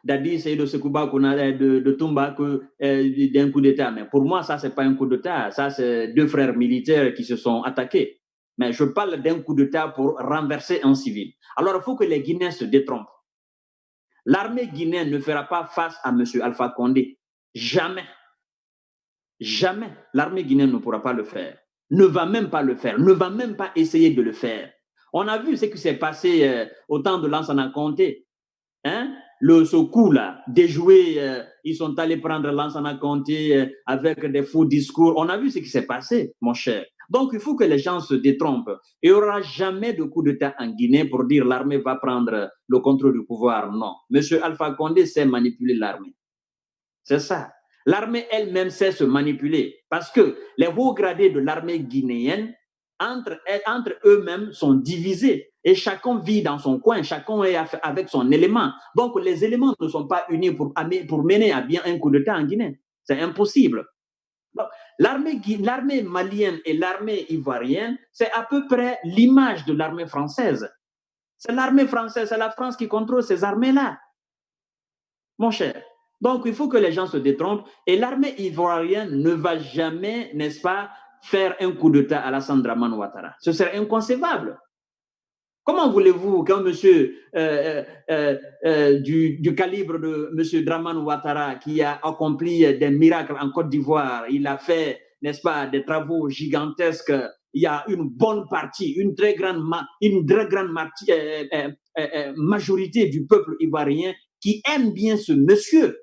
d'Addis et de Sekouba, de Toumba d'un coup d'État. Mais pour moi, ça, ce n'est pas un coup d'État. Ça, c'est deux frères militaires qui se sont attaqués. Mais je parle d'un coup d'État pour renverser un civil. Alors, il faut que les Guinéens se détrompent. L'armée guinéenne ne fera pas face à M. Alpha Condé. Jamais. Jamais. L'armée guinéenne ne pourra pas le faire. Ne va même pas le faire. Ne va même pas essayer de le faire. On a vu ce qui s'est passé au temps de Lansana Conté. Hein? Ce coup-là, déjoué, ils sont allés prendre Lansana Conté avec des faux discours. On a vu ce qui s'est passé, mon cher. Donc, il faut que les gens se détrompent. Il n'y aura jamais de coup d'État en Guinée pour dire l'armée va prendre le contrôle du pouvoir. Non. Monsieur Alpha Condé sait manipuler l'armée. C'est ça. L'armée elle-même sait se manipuler parce que les hauts gradés de l'armée guinéenne, entre eux-mêmes, sont divisés et chacun vit dans son coin, chacun est avec son élément. Donc, les éléments ne sont pas unis pour mener à bien un coup d'État en Guinée. C'est impossible. L'armée malienne et l'armée ivoirienne, c'est à peu près l'image de l'armée française. C'est l'armée française, c'est la France qui contrôle ces armées-là. Mon cher. Donc, il faut que les gens se détrompent. Et l'armée ivoirienne ne va jamais, n'est-ce pas, faire un coup d'État à Alassane Dramane Ouattara. Ce serait inconcevable. Comment voulez-vous qu'un monsieur du calibre de monsieur Dramane Ouattara, qui a accompli des miracles en Côte d'Ivoire, il a fait, n'est-ce pas, des travaux gigantesques, il y a une bonne partie, une très grande majorité du peuple ivoirien qui aime bien ce monsieur,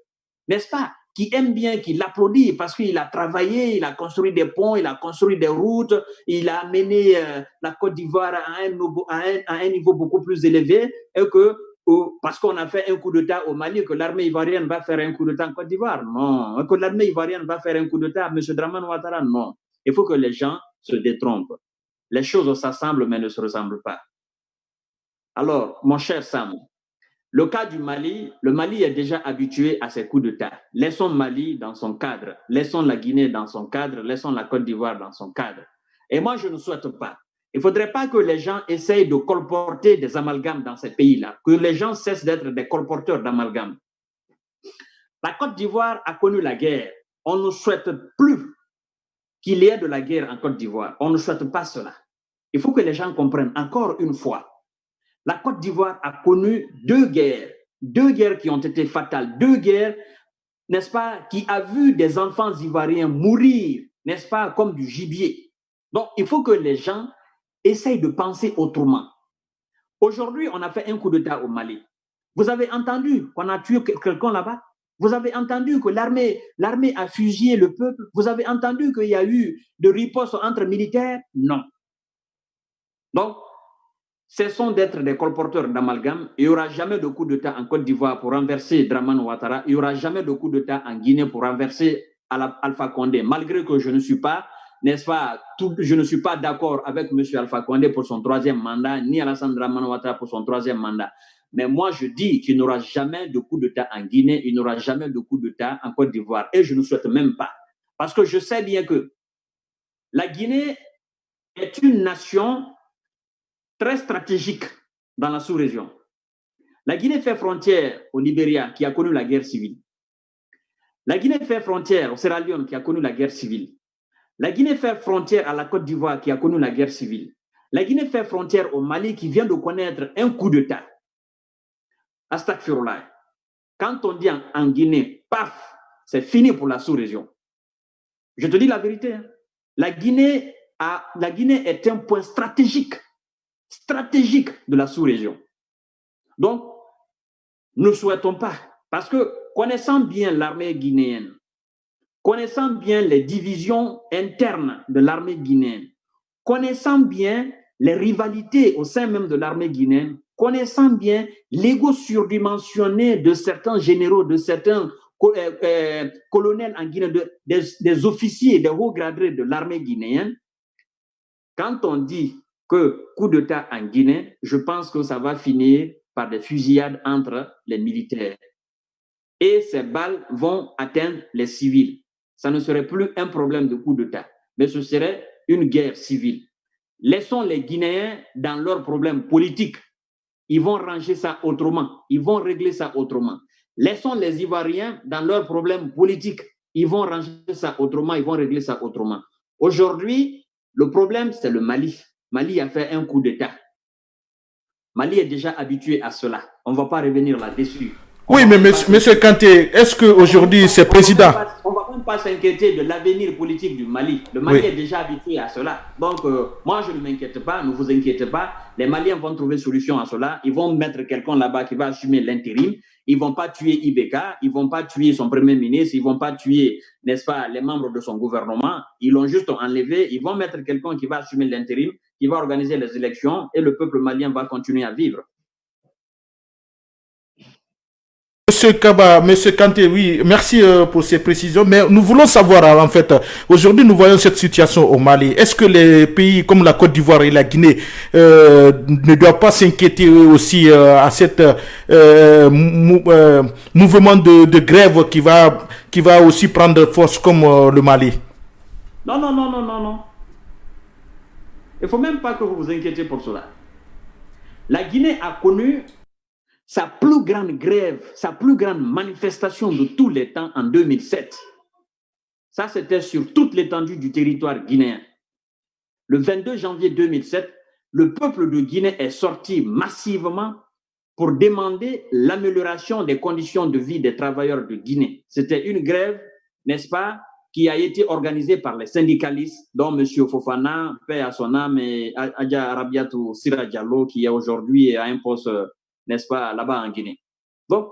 n'est-ce pas, qui aime bien, qui l'applaudit parce qu'il a travaillé, il a construit des ponts, il a construit des routes, il a amené la Côte d'Ivoire à un niveau beaucoup plus élevé et que parce qu'on a fait un coup d'État au Mali, que l'armée ivoirienne va faire un coup d'État en Côte d'Ivoire. Non. Que l'armée ivoirienne va faire un coup d'État à M. Dramane Ouattara. Non. Il faut que les gens se détrompent. Les choses s'assemblent mais ne se ressemblent pas. Alors, mon cher Sam, le cas du Mali, le Mali est déjà habitué à ces coups d'État. Laissons Mali dans son cadre, laissons la Guinée dans son cadre, laissons la Côte d'Ivoire dans son cadre. Et moi, je ne souhaite pas. Il ne faudrait pas que les gens essayent de colporter des amalgames dans ces pays-là, que les gens cessent d'être des colporteurs d'amalgames. La Côte d'Ivoire a connu la guerre. On ne souhaite plus qu'il y ait de la guerre en Côte d'Ivoire. On ne souhaite pas cela. Il faut que les gens comprennent encore une fois. La Côte d'Ivoire a connu deux guerres qui ont été fatales, deux guerres, n'est-ce pas, qui a vu des enfants ivoiriens mourir, n'est-ce pas, comme du gibier. Donc, il faut que les gens essayent de penser autrement. Aujourd'hui, on a fait un coup d'État au Mali. Vous avez entendu qu'on a tué quelqu'un là-bas? Vous avez entendu que l'armée a fusillé le peuple? Vous avez entendu qu'il y a eu de ripostes entre militaires? Non. Donc, cessons d'être des colporteurs d'amalgame. Il n'y aura jamais de coup d'État en Côte d'Ivoire pour renverser Dramane Ouattara. Il n'y aura jamais de coup d'État en Guinée pour renverser Alpha Condé. Malgré que je ne suis pas, n'est-ce pas, je ne suis pas d'accord avec M. Alpha Condé pour son 3e mandat, ni Alassane Dramane Ouattara pour son 3e mandat. Mais moi, je dis qu'il n'y aura jamais de coup d'État en Guinée, il n'y aura jamais de coup d'État en Côte d'Ivoire. Et je ne souhaite même pas. Parce que je sais bien que la Guinée est une nation très stratégique dans la sous-région. La Guinée fait frontière au Libéria, qui a connu la guerre civile. La Guinée fait frontière au Sierra Leone, qui a connu la guerre civile. La Guinée fait frontière à la Côte d'Ivoire, qui a connu la guerre civile. La Guinée fait frontière au Mali, qui vient de connaître un coup d'État. Astagfirullah. Quand on dit en Guinée, paf, c'est fini pour la sous-région. Je te dis la vérité. Hein. La Guinée est un point stratégique de la sous-région. Donc, nous ne souhaitons pas, parce que connaissant bien l'armée guinéenne, connaissant bien les divisions internes de l'armée guinéenne, connaissant bien les rivalités au sein même de l'armée guinéenne, connaissant bien l'ego surdimensionné de certains généraux, de certains colonels en Guinée, des officiers, des hauts gradés de l'armée guinéenne, quand on dit que coup d'État en Guinée, je pense que ça va finir par des fusillades entre les militaires. Et ces balles vont atteindre les civils. Ça ne serait plus un problème de coup d'État, mais ce serait une guerre civile. Laissons les Guinéens dans leurs problèmes politiques. Ils vont ranger ça autrement. Ils vont régler ça autrement. Laissons les Ivoiriens dans leurs problèmes politiques. Ils vont ranger ça autrement. Ils vont régler ça autrement. Aujourd'hui, le problème, c'est le Mali. Mali a fait un coup d'État. Mali est déjà habitué à cela. On ne va pas revenir là-dessus. Oui, mais monsieur Kanté, est-ce qu'aujourd'hui, c'est président? On ne va même pas s'inquiéter de l'avenir politique du Mali. Le Mali est déjà habitué à cela. Donc, moi, je ne m'inquiète pas, ne vous inquiétez pas. Les Maliens vont trouver solution à cela. Ils vont mettre quelqu'un là-bas qui va assumer l'intérim. Ils ne vont pas tuer Ibeka, ils ne vont pas tuer son premier ministre, ils ne vont pas tuer, n'est-ce pas, les membres de son gouvernement. Ils l'ont juste enlevé. Ils vont mettre quelqu'un qui va assumer l'intérim, qui va organiser les élections et le peuple malien va continuer à vivre. Monsieur Kaba, Monsieur Kanté, oui, merci pour ces précisions. Mais nous voulons savoir, en fait, aujourd'hui, nous voyons cette situation au Mali. Est-ce que les pays comme la Côte d'Ivoire et la Guinée ne doivent pas s'inquiéter aussi à cet mouvement de grève qui va aussi prendre force comme le Mali? Non, non, non, non, non, non. Il ne faut même pas que vous vous inquiétez pour cela. La Guinée a connu sa plus grande grève, sa plus grande manifestation de tous les temps en 2007. Ça, c'était sur toute l'étendue du territoire guinéen. Le 22 janvier 2007, le peuple de Guinée est sorti massivement pour demander l'amélioration des conditions de vie des travailleurs de Guinée. C'était une grève, n'est-ce pas, qui a été organisée par les syndicalistes, dont M. Fofana, paix à son âme, et Adja Rabiatou Sira Diallo, qui est aujourd'hui à un poste, n'est-ce pas, là-bas en Guinée. Donc,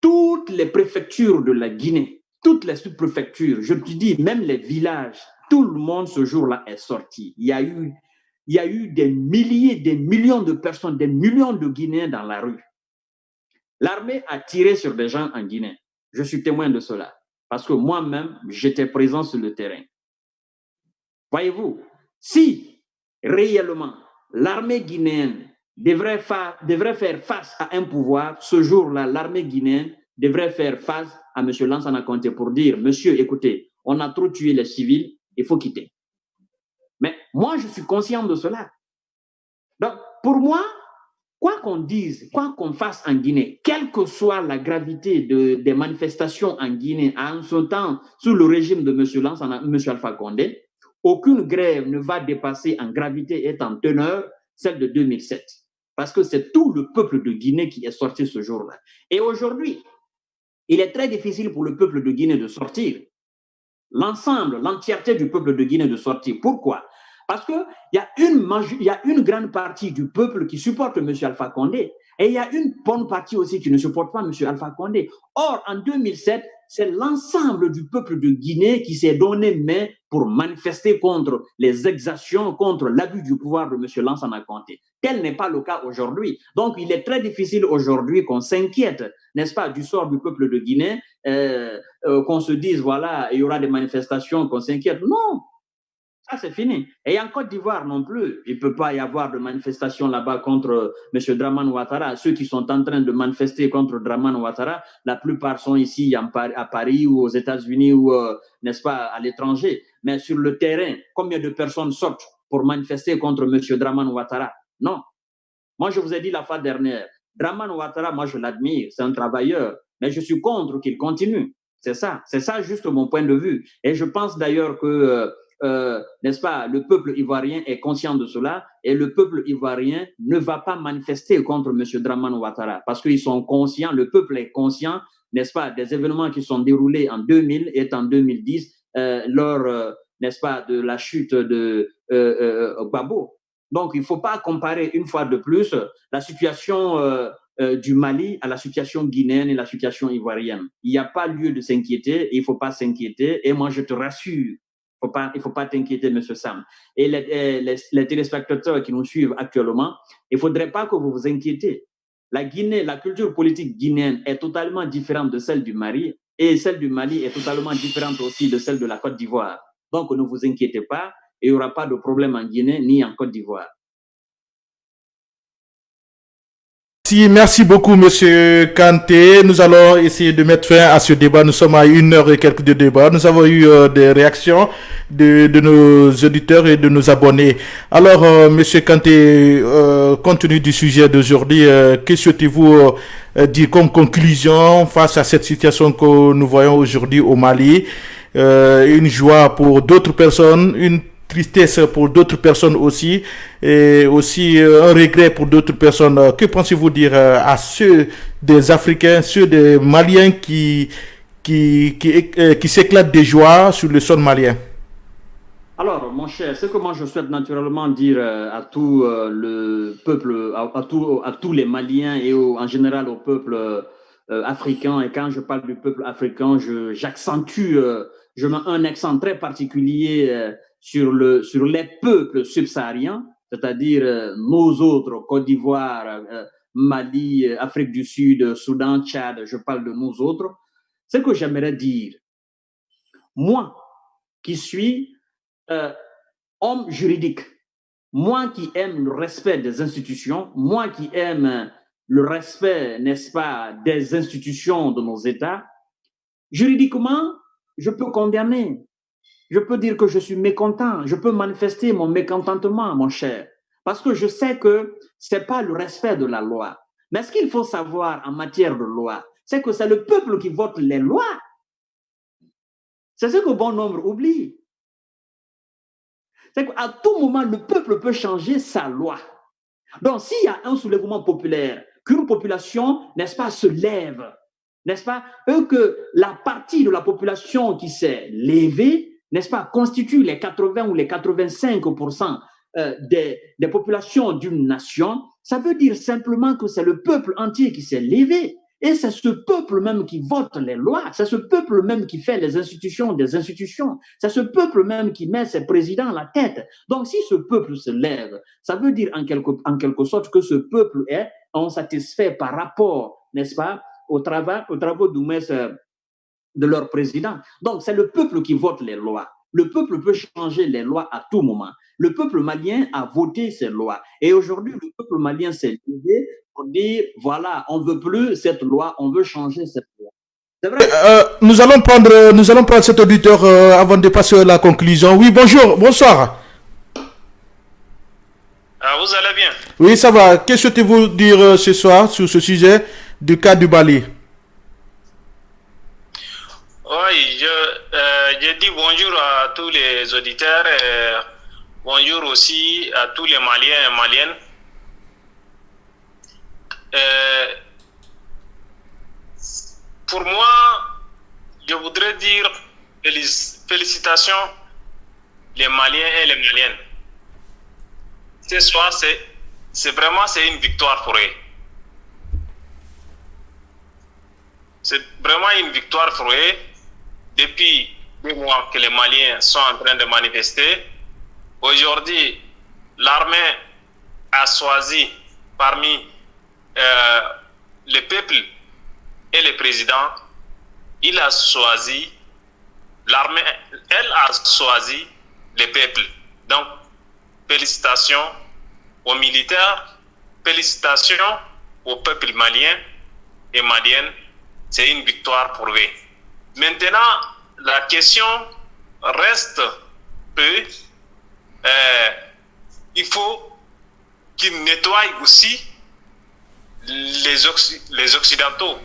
toutes les préfectures de la Guinée, toutes les sous-préfectures, je te dis, même les villages, tout le monde ce jour-là est sorti. Il y a eu des milliers, des millions de personnes, des millions de Guinéens dans la rue. L'armée a tiré sur des gens en Guinée. Je suis témoin de cela, parce que moi-même, j'étais présent sur le terrain. Voyez-vous, si réellement l'armée guinéenne devrait faire face à un pouvoir, ce jour-là, l'armée guinéenne devrait faire face à M. Lansana Conté pour dire, monsieur, écoutez, on a trop tué les civils, il faut quitter. Mais moi, je suis conscient de cela. Donc, pour moi, quoi qu'on dise, quoi qu'on fasse en Guinée, quelle que soit la gravité des manifestations en Guinée, en ce temps, sous le régime de M. Alpha Condé, aucune grève ne va dépasser en gravité et en teneur celle de 2007. Parce que c'est tout le peuple de Guinée qui est sorti ce jour-là. Et aujourd'hui, il est très difficile pour le peuple de Guinée de sortir. L'entièreté du peuple de Guinée de sortir. Pourquoi? Parce qu'il y a une grande partie du peuple qui supporte M. Alpha Condé et il y a une bonne partie aussi qui ne supporte pas M. Alpha Condé. Or, en 2007, c'est l'ensemble du peuple de Guinée qui s'est donné main pour manifester contre les exactions, contre l'abus du pouvoir de M. Lansana Conté. Tel n'est pas le cas aujourd'hui. Donc, il est très difficile aujourd'hui qu'on s'inquiète, n'est-ce pas, du sort du peuple de Guinée, qu'on se dise, voilà, il y aura des manifestations, qu'on s'inquiète. Non! Ça, c'est fini. Et en Côte d'Ivoire non plus, il ne peut pas y avoir de manifestation là-bas contre M. Dramane Ouattara. Ceux qui sont en train de manifester contre Dramane Ouattara, la plupart sont ici à Paris ou aux États-Unis ou, n'est-ce pas, à l'étranger. Mais sur le terrain, combien de personnes sortent pour manifester contre M. Dramane Ouattara? Non. Moi, je vous ai dit la fois dernière, Dramane Ouattara, moi, je l'admire, c'est un travailleur, mais je suis contre qu'il continue. C'est ça juste mon point de vue. Et je pense d'ailleurs que n'est-ce pas, le peuple ivoirien est conscient de cela et le peuple ivoirien ne va pas manifester contre M. Dramane Ouattara parce qu'ils sont conscients, le peuple est conscient, n'est-ce pas, des événements qui sont déroulés en 2000 et en 2010 lors, n'est-ce pas, de la chute de Gbagbo. Donc, il ne faut pas comparer une fois de plus la situation du Mali à la situation guinéenne et la situation ivoirienne. Il n'y a pas lieu de s'inquiéter, il ne faut pas s'inquiéter et moi je te rassure, il ne faut pas t'inquiéter, M. Sam. Et les téléspectateurs qui nous suivent actuellement, il ne faudrait pas que vous vous inquiétez. La Guinée, la culture politique guinéenne est totalement différente de celle du Mali et celle du Mali est totalement différente aussi de celle de la Côte d'Ivoire. Donc, ne vous inquiétez pas, il n'y aura pas de problème en Guinée ni en Côte d'Ivoire. Merci beaucoup, Monsieur Kanté. Nous allons essayer de mettre fin à ce débat. Nous sommes à 1h et quelques de débat. Nous avons eu des réactions de nos auditeurs et de nos abonnés. Alors, Monsieur Kanté, compte tenu du sujet d'aujourd'hui, que souhaitez-vous dire comme conclusion face à cette situation que nous voyons aujourd'hui au Mali? Une joie pour d'autres personnes, une tristesse pour d'autres personnes aussi, et aussi un regret pour d'autres personnes. Que pensez-vous dire à ceux des Africains, ceux des Maliens qui s'éclatent de joie sur le sol malien? Alors, mon cher, ce que moi je souhaite naturellement dire à tout le peuple, à tous les Maliens et en général au peuple africain, et quand je parle du peuple africain, j'accentue, je mets un accent très particulier sur les peuples subsahariens, c'est-à-dire nous autres, Côte d'Ivoire, Mali, Afrique du Sud, Soudan, Tchad, je parle de nous autres. Ce que j'aimerais dire, moi qui suis homme juridique, moi qui aime le respect des institutions, moi qui aime le respect, n'est-ce pas, des institutions de nos États, juridiquement, je peux condamner. Je peux dire que je suis mécontent. Je peux manifester mon mécontentement, mon cher. Parce que je sais que ce n'est pas le respect de la loi. Mais ce qu'il faut savoir en matière de loi, c'est que c'est le peuple qui vote les lois. C'est ce que bon nombre oublient. C'est qu'à tout moment, le peuple peut changer sa loi. Donc, s'il y a un soulèvement populaire, qu'une population, n'est-ce pas, se lève, n'est-ce pas, que la partie de la population qui s'est levée, n'est-ce pas, constitue les 80 ou les 85% des populations d'une nation, ça veut dire simplement que c'est le peuple entier qui s'est levé. Et c'est ce peuple même qui vote les lois, c'est ce peuple même qui fait les institutions des institutions, c'est ce peuple même qui met ses présidents à la tête. Donc si ce peuple se lève, ça veut dire en quelque sorte que ce peuple est insatisfait par rapport, n'est-ce pas, aux travaux de leur président. Donc c'est le peuple qui vote les lois. Le peuple peut changer les lois à tout moment. Le peuple malien a voté ces lois. Et aujourd'hui, le peuple malien s'est levé pour dire, voilà, on ne veut plus cette loi, on veut changer cette loi. C'est vrai. Nous allons prendre cet auditeur avant de passer à la conclusion. Oui, bonjour, bonsoir. Vous allez bien? Oui, ça va. Que souhaitez-vous dire ce soir sur ce sujet du cas du Mali? Oui, je dis bonjour à tous les auditeurs et bonjour aussi à tous les Maliens et Maliennes. Pour moi, je voudrais dire félicitations les Maliens et les Maliennes. Ce soir, c'est une victoire pour eux. C'est vraiment une victoire pour eux. Depuis 2 mois que les Maliens sont en train de manifester, aujourd'hui, l'armée a choisi parmi le peuple et le président, l'armée, elle a choisi le peuple. Donc, félicitations aux militaires, félicitations au peuple malien et malienne. C'est une victoire pour eux. Maintenant, la question reste que il faut qu'ils nettoient aussi les Occidentaux.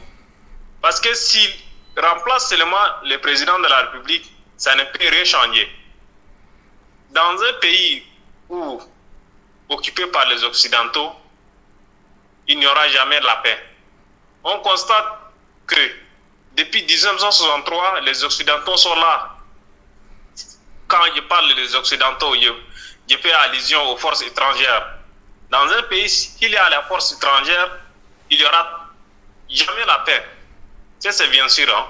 Parce que s'ils remplacent seulement le président de la République, ça ne peut rien changer. Dans un pays occupé par les Occidentaux, il n'y aura jamais la paix. On constate que depuis 1963, les Occidentaux sont là. Quand je parle des Occidentaux, je fais allusion aux forces étrangères. Dans un pays, s'il y a la force étrangère, il n'y aura jamais la paix. Ça, c'est bien sûr. Hein?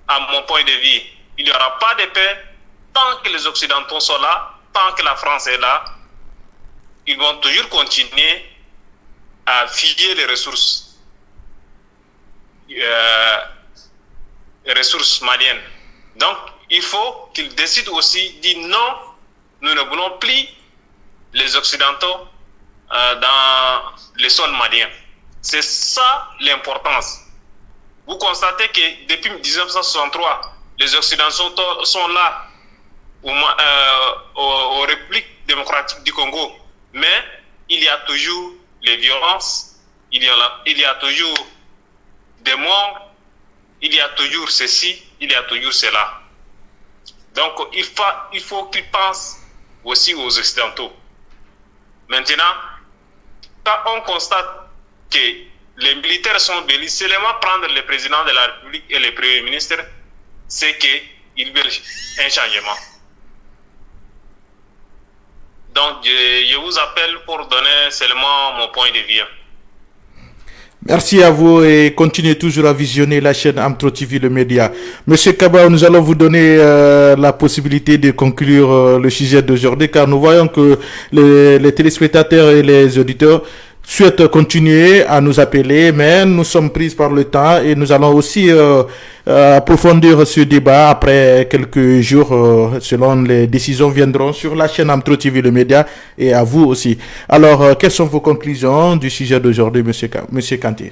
À mon point de vue, il n'y aura pas de paix tant que les Occidentaux sont là, tant que la France est là. Ils vont toujours continuer à filler les ressources maliennes. Donc, il faut qu'ils décident aussi, dire non, nous ne voulons plus les Occidentaux dans les sols maliens. C'est ça l'importance. Vous constatez que depuis 1963, les Occidentaux sont là aux Républiques démocratiques du Congo. Mais il y a toujours les violences, il y a toujours des morts, il y a toujours ceci, il y a toujours cela. Donc, il faut qu'ils pensent aussi aux Occidentaux. Maintenant, quand on constate que les militaires sont venus seulement prendre le président de la République et le Premier ministre, c'est qu'ils veulent un changement. Donc, je vous appelle pour donner seulement mon point de vue. Merci à vous et continuez toujours à visionner la chaîne Amtro TV, le média. Monsieur Kaba, nous allons vous donner la possibilité de conclure le sujet d'aujourd'hui car nous voyons que les téléspectateurs et les auditeurs souhaitent continuer à nous appeler, mais nous sommes pris par le temps et nous allons aussi approfondir ce débat après quelques jours selon les décisions viendront sur la chaîne Amtro TV, le média, et à vous aussi. Alors, quelles sont vos conclusions du sujet d'aujourd'hui, Monsieur Kanté?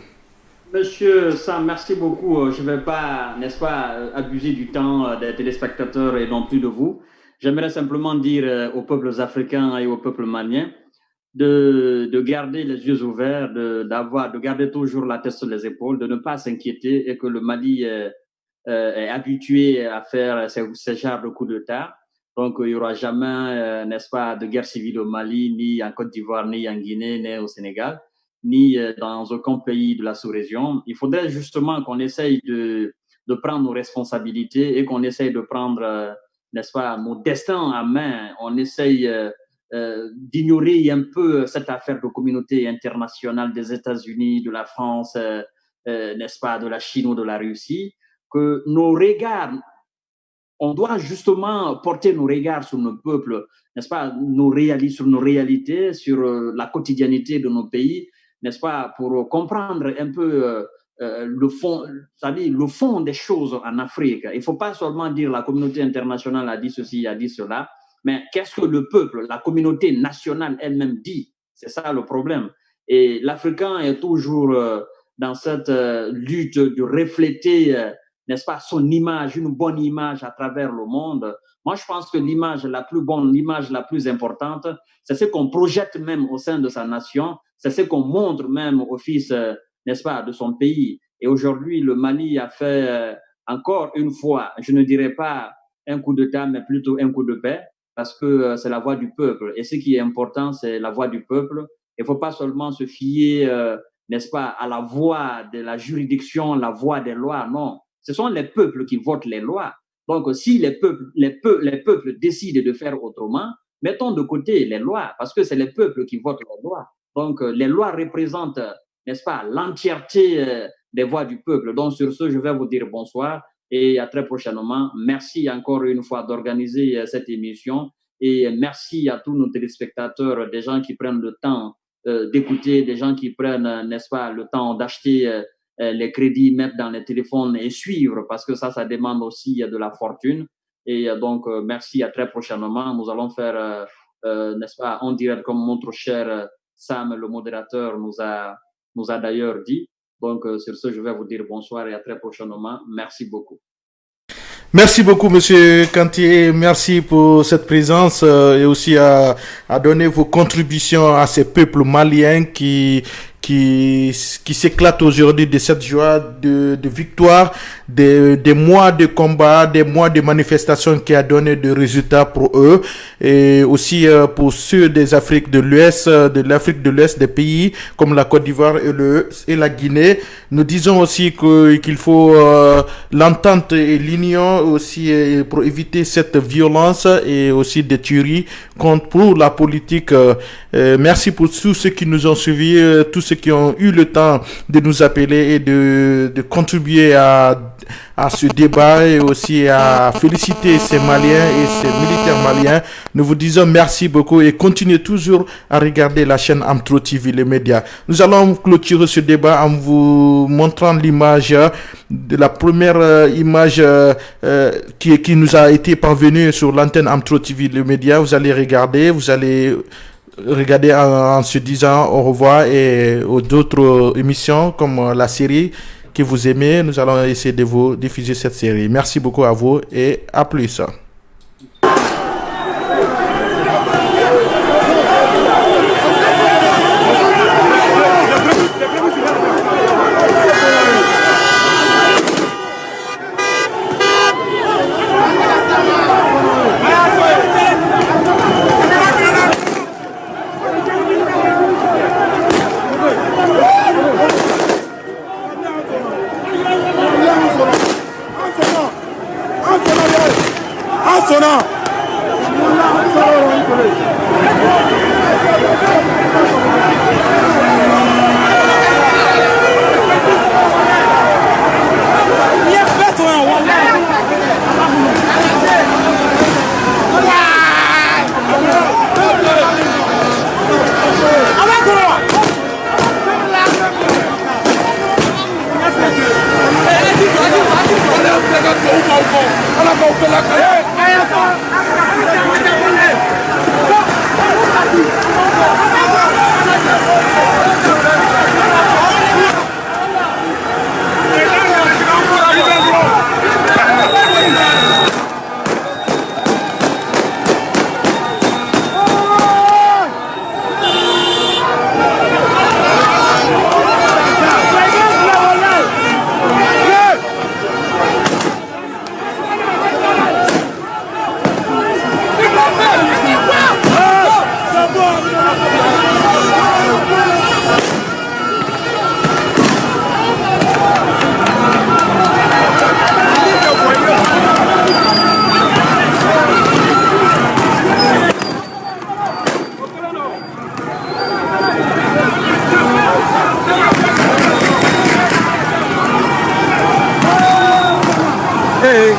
Monsieur Sam, merci beaucoup. Je ne vais pas, n'est-ce pas, abuser du temps des téléspectateurs et non plus de vous. J'aimerais simplement dire aux peuples africains et aux peuples maliens de garder les yeux ouverts, de garder toujours la tête sur les épaules, de ne pas s'inquiéter et que le Mali est habitué à faire ces genres de coups d'État. Donc, il n'y aura jamais, n'est-ce pas, de guerre civile au Mali, ni en Côte d'Ivoire, ni en Guinée, ni au Sénégal, ni dans aucun pays de la sous-région. Il faudrait justement qu'on essaye de prendre nos responsabilités et qu'on essaye de prendre, n'est-ce pas, nos destins en main. On essaye d'ignorer un peu cette affaire de communauté internationale des États-Unis, de la France, n'est-ce pas, de la Chine ou de la Russie, que nos regards, on doit justement porter nos regards sur nos peuples, n'est-ce pas, sur nos réalités, sur la quotidiennité de nos pays, n'est-ce pas, pour comprendre un peu le fond, c'est-à-dire le fond des choses en Afrique. Il ne faut pas seulement dire la communauté internationale a dit ceci, a dit cela, mais qu'est-ce que le peuple, la communauté nationale elle-même dit? C'est ça le problème. Et l'Africain est toujours dans cette lutte de refléter, n'est-ce pas, son image, une bonne image à travers le monde. Moi, je pense que l'image la plus bonne, l'image la plus importante, c'est ce qu'on projette même au sein de sa nation, c'est ce qu'on montre même au fils, n'est-ce pas, de son pays. Et aujourd'hui, le Mali a fait encore une fois, je ne dirais pas un coup d'État, mais plutôt un coup de paix, parce que c'est la voix du peuple. Et ce qui est important, c'est la voix du peuple. Il ne faut pas seulement se fier, n'est-ce pas, à la voix de la juridiction, la voix des lois. Non, ce sont les peuples qui votent les lois. Donc, si les peuples décident de faire autrement, mettons de côté les lois, parce que c'est les peuples qui votent les lois. Donc, les lois représentent, n'est-ce pas, l'entièreté des voix du peuple. Donc, sur ce, je vais vous dire bonsoir. Et à très prochainement. Merci encore une fois d'organiser cette émission et merci à tous nos téléspectateurs, des gens qui prennent le temps d'écouter, des gens qui prennent, n'est-ce pas, le temps d'acheter les crédits, mettre dans les téléphones et suivre parce que ça demande aussi de la fortune. Et donc, merci, à très prochainement. Nous allons faire, n'est-ce pas, en direct comme notre cher Sam, le modérateur, nous a d'ailleurs dit. Donc, sur ce, je vais vous dire bonsoir et à très prochainement. Merci beaucoup. Merci beaucoup, Monsieur Kanté. Merci pour cette présence et aussi à donner vos contributions à ces peuples maliens qui s'éclatent aujourd'hui de cette joie de victoire, des mois de combat, des mois de manifestations qui a donné des résultats pour eux et aussi pour ceux des Afriques de l'Ouest, de l'Ouest, des pays comme la Côte d'Ivoire et la Guinée. Nous disons aussi qu'il faut l'entente et l'union aussi pour éviter cette violence et aussi des tueries pour la politique. Merci pour tous ceux qui nous ont suivis, tous ceux qui ont eu le temps de nous appeler et de contribuer à ce débat et aussi à féliciter ces Maliens et ces militaires maliens. Nous vous disons merci beaucoup et continuez toujours à regarder la chaîne Amtro TV, les médias. Nous allons clôturer ce débat en vous montrant l'image de la première image qui nous a été parvenue sur l'antenne Amtro TV, les médias. Vous allez regarder en se disant au revoir et aux d'autres émissions comme la série que vous aimez. Nous allons essayer de vous diffuser cette série. Merci beaucoup à vous et à plus. non.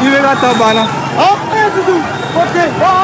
Il est là, Tabana. Oh, Doudou. Ok. Ouais.